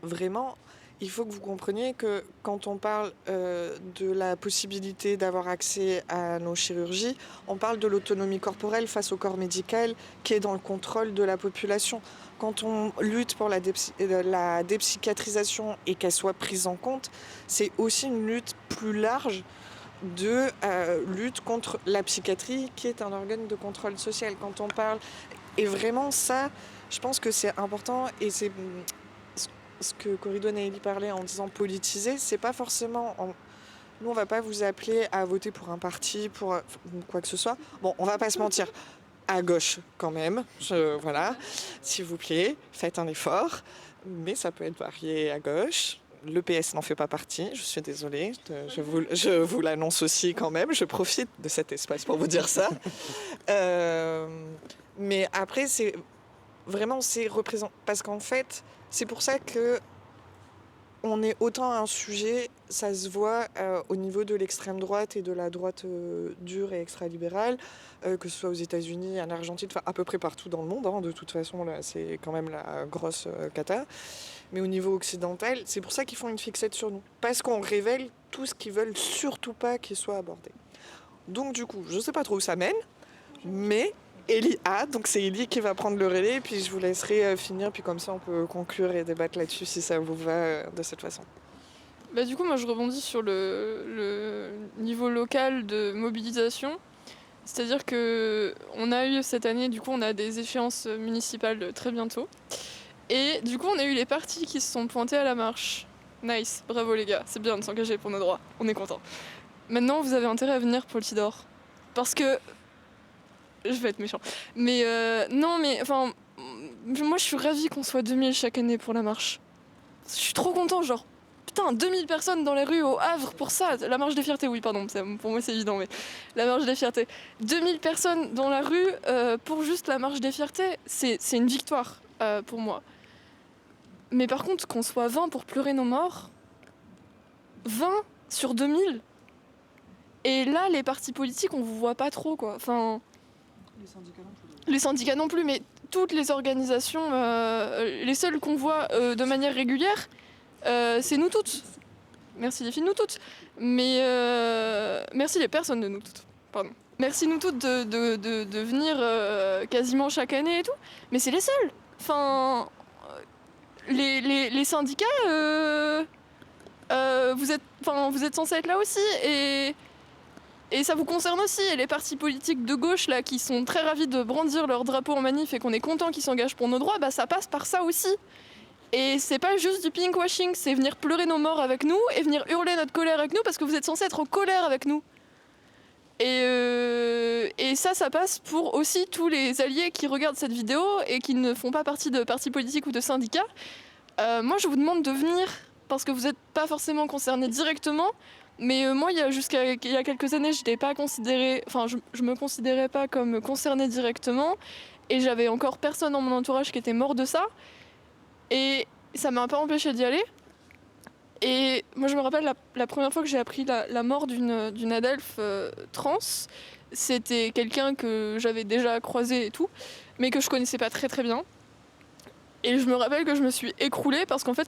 vraiment, il faut que vous compreniez que quand on parle de la possibilité d'avoir accès à nos chirurgies, on parle de l'autonomie corporelle face au corps médical qui est dans le contrôle de la population. Quand on lutte pour la dépsychiatrisation et qu'elle soit prise en compte, c'est aussi une lutte plus large de lutte contre la psychiatrie qui est un organe de contrôle social. Quand on parle... Et vraiment ça, je pense que c'est important et c'est... Ce que Corridon Naïli parlait en disant politiser, c'est pas forcément... Nous, on va pas vous appeler à voter pour un parti, pour quoi que ce soit. Bon, on va pas se mentir, à gauche quand même. Voilà, s'il vous plaît, faites un effort. Mais ça peut être varié à gauche. Le PS n'en fait pas partie, je suis désolée. Je vous l'annonce aussi quand même. Je profite de cet espace pour vous dire ça. Mais après, c'est vraiment... Parce qu'en fait... C'est pour ça que on est autant un sujet, ça se voit au niveau de l'extrême droite et de la droite dure et extra-libérale, que ce soit aux États-Unis, en Argentine, enfin à peu près partout dans le monde. Hein, de toute façon, là, c'est quand même la grosse cata. Mais au niveau occidental, c'est pour ça qu'ils font une fixette sur nous. Parce qu'on révèle tout ce qu'ils veulent surtout pas qu'il soit abordé. Donc du coup, je sais pas trop où ça mène, mais... Ellie a, donc c'est Ellie qui va prendre le relais, puis je vous laisserai finir, puis comme ça on peut conclure et débattre là-dessus si ça vous va de cette façon. Bah, du coup, moi je rebondis sur le niveau local de mobilisation. C'est-à-dire que on a eu cette année, du coup, on a des échéances municipales très bientôt. Et du coup, on a eu les partis qui se sont pointés à la marche. Nice, bravo les gars, c'est bien de s'engager pour nos droits, on est content. Maintenant, vous avez intérêt à venir pour le Tidor. Parce que... Je vais être méchant. Mais non, mais enfin, moi je suis ravie qu'on soit 2000 chaque année pour la marche. Je suis trop content, genre, putain, 2000 personnes dans les rues au Havre pour ça. La marche des fiertés, oui, pardon, pour moi c'est évident, mais la marche des fiertés. 2000 personnes dans la rue pour juste la marche des fiertés, c'est une victoire pour moi. Mais par contre, qu'on soit 20 pour pleurer nos morts, 20 sur 2000. Et là, les partis politiques, on vous voit pas trop, quoi. Enfin... Les syndicats non plus, mais toutes les organisations, les seules qu'on voit de manière régulière, c'est nous toutes. Merci les filles, nous toutes. Mais merci les personnes de nous toutes. Pardon. Merci nous toutes de venir quasiment chaque année et tout. Mais c'est les seuls. Enfin, les syndicats, vous êtes censés être là aussi et ça vous concerne aussi, et les partis politiques de gauche là qui sont très ravis de brandir leur drapeau en manif et qu'on est content qu'ils s'engagent pour nos droits, bah ça passe par ça aussi. Et c'est pas juste du pinkwashing, c'est venir pleurer nos morts avec nous et venir hurler notre colère avec nous parce que vous êtes censés être en colère avec nous. Et ça passe pour aussi tous les alliés qui regardent cette vidéo et qui ne font pas partie de partis politiques ou de syndicats. Moi je vous demande de venir parce que vous n'êtes pas forcément concernés directement. Mais moi, il y a quelques années, je me considérais pas comme concernée directement, et j'avais encore personne dans mon entourage qui était mort de ça, et ça m'a pas empêché d'y aller. Et moi, je me rappelle la première fois que j'ai appris la mort d'une adelphe trans, c'était quelqu'un que j'avais déjà croisé et tout, mais que je connaissais pas très très bien. Et je me rappelle que je me suis écroulée parce qu'en fait,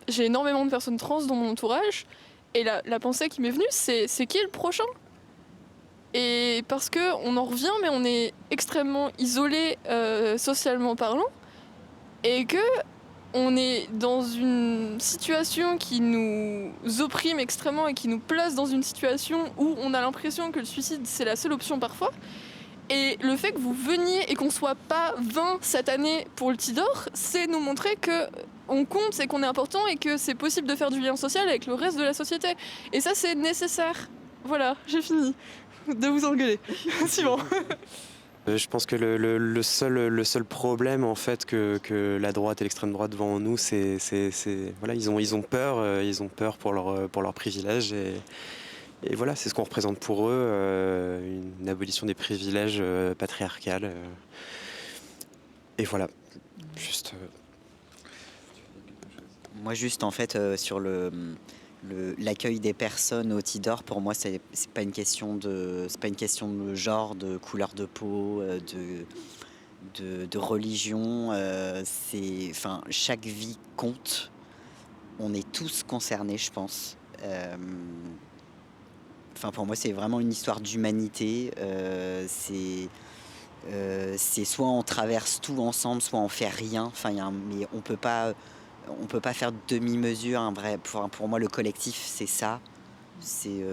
j'ai énormément de personnes trans dans mon entourage. Et la pensée qui m'est venue, c'est qui le prochain ? Et parce qu'on en revient, mais on est extrêmement isolé socialement parlant. Et que on est dans une situation qui nous opprime extrêmement et qui nous place dans une situation où on a l'impression que le suicide c'est la seule option parfois. Et le fait que vous veniez et qu'on soit pas 20 cette année pour le Tidor, c'est nous montrer que on compte, c'est qu'on est important et que c'est possible de faire du lien social avec le reste de la société. Et ça, c'est nécessaire. Voilà, j'ai fini de vous engueuler. Suivant. Je pense que le seul problème en fait que la droite et l'extrême droite voient en nous, c'est voilà, ils ont peur pour leurs privilèges et voilà, c'est ce qu'on représente pour eux, une abolition des privilèges patriarcales. Et voilà, juste. Moi, juste en fait, sur l'accueil des personnes au Tidor, pour moi, c'est pas une question de genre, de couleur de peau, de religion. Enfin, chaque vie compte. On est tous concernés, je pense. Enfin, pour moi, c'est vraiment une histoire d'humanité. C'est soit on traverse tout ensemble, soit on fait rien. Enfin, mais on peut pas faire de demi-mesure. Pour moi, le collectif, c'est ça. C'est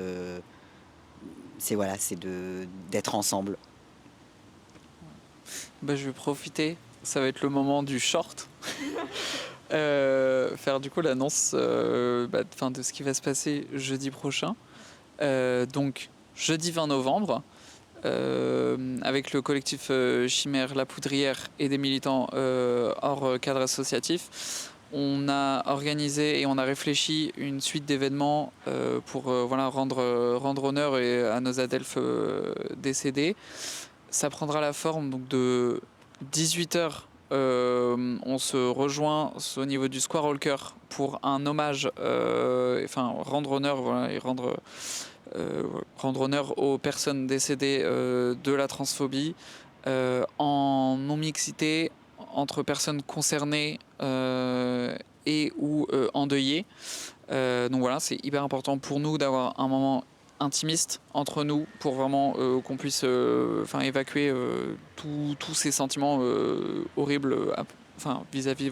voilà, c'est d'être ensemble. Bah, je vais profiter. Ça va être le moment du short. Faire du coup l'annonce de ce qui va se passer jeudi prochain. Donc jeudi 20 novembre, avec le collectif Chimère, La Poudrière et des militants hors cadre associatif, on a organisé et on a réfléchi une suite d'événements pour rendre honneur à nos adelphes décédés. Ça prendra la forme donc, de 18h. On se rejoint au niveau du Square Walker pour un hommage, rendre honneur et rendre honneur aux personnes décédées de la transphobie en non-mixité entre personnes concernées et ou endeuillées. Donc voilà, c'est hyper important pour nous d'avoir un moment intimiste entre nous pour vraiment qu'on puisse évacuer tous ces sentiments horribles vis-à-vis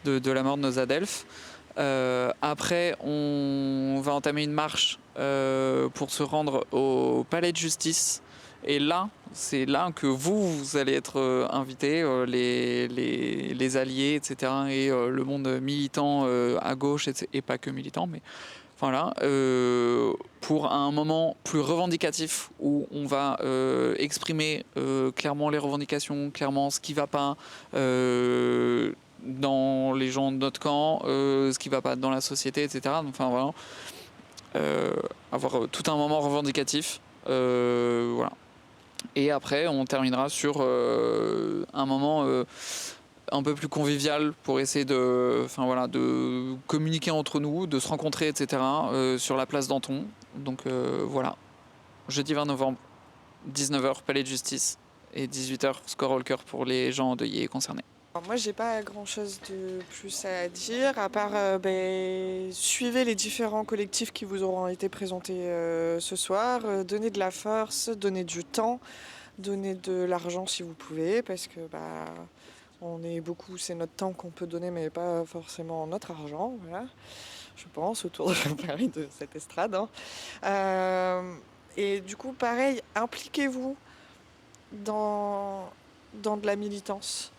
de la mort de nos adelphes. Après, on va entamer une marche pour se rendre au palais de justice. Et là, c'est là que vous allez être invités, les alliés, etc. Et le monde militant à gauche, et pas que militant, mais voilà, pour un moment plus revendicatif où on va exprimer clairement les revendications, clairement ce qui ne va pas dans les gens de notre camp, ce qui ne va pas dans la société, etc. Enfin voilà, avoir tout un moment revendicatif, voilà. Et après, on terminera sur un moment un peu plus convivial pour essayer de communiquer entre nous, de se rencontrer, etc. Sur la place d'Anton. Donc voilà, jeudi 20 novembre, 19h, Palais de Justice, et 18h, Square Walker pour les gens endeuillés et concernés. Alors moi, j'ai pas grand-chose de plus à dire, à part suivez les différents collectifs qui vous auront été présentés ce soir, donnez de la force, donnez du temps, donnez de l'argent si vous pouvez, parce que on est beaucoup, c'est notre temps qu'on peut donner, mais pas forcément notre argent, voilà, je pense, autour de cette estrade. Et du coup, pareil, impliquez-vous dans de la militance.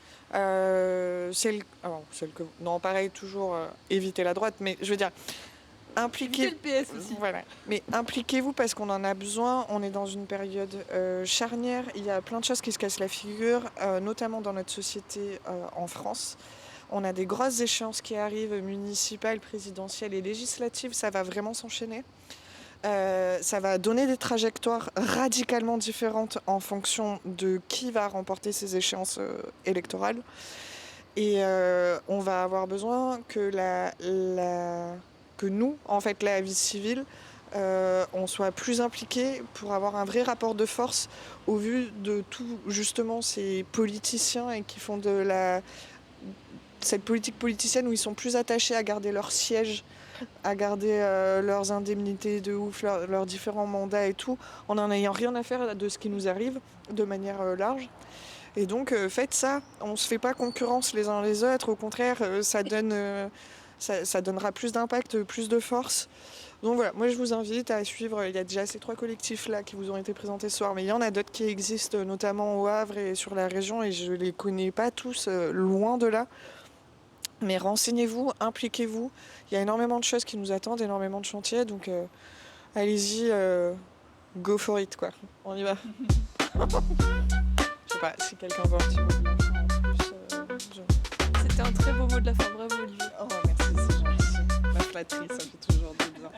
Toujours éviter la droite, mais je veux dire, impliquez-vous. Le PS aussi. Voilà. Mais impliquez-vous parce qu'on en a besoin. On est dans une période charnière. Il y a plein de choses qui se cassent la figure, notamment dans notre société en France. On a des grosses échéances qui arrivent, municipales, présidentielles et législatives. Ça va vraiment s'enchaîner. Ça va donner des trajectoires radicalement différentes en fonction de qui va remporter ces échéances électorales. Et on va avoir besoin que que nous, en fait, la vie civile, on soit plus impliqués pour avoir un vrai rapport de force au vu de tout, justement, ces politiciens et qui font cette politique politicienne où ils sont plus attachés à garder leur siège, à garder leurs indemnités de ouf, leurs différents mandats et tout, en n'ayant rien à faire de ce qui nous arrive de manière large. Et donc faites ça, on ne se fait pas concurrence les uns les autres, au contraire ça donnera plus d'impact, plus de force. Donc voilà, moi je vous invite à suivre, il y a déjà ces 3 collectifs-là qui vous ont été présentés ce soir, mais il y en a d'autres qui existent, notamment au Havre et sur la région, et je ne les connais pas tous, loin de là. Mais renseignez-vous, impliquez-vous, il y a énormément de choses qui nous attendent, énormément de chantiers, donc allez-y, go for it quoi, on y va. Je sais pas, si quelqu'un veut un petit mot de la fin en plus, C'était un très beau mot de la fin, bravo Olivier. Oh merci, c'est gentil, ma flatterie, ça fait toujours du bien.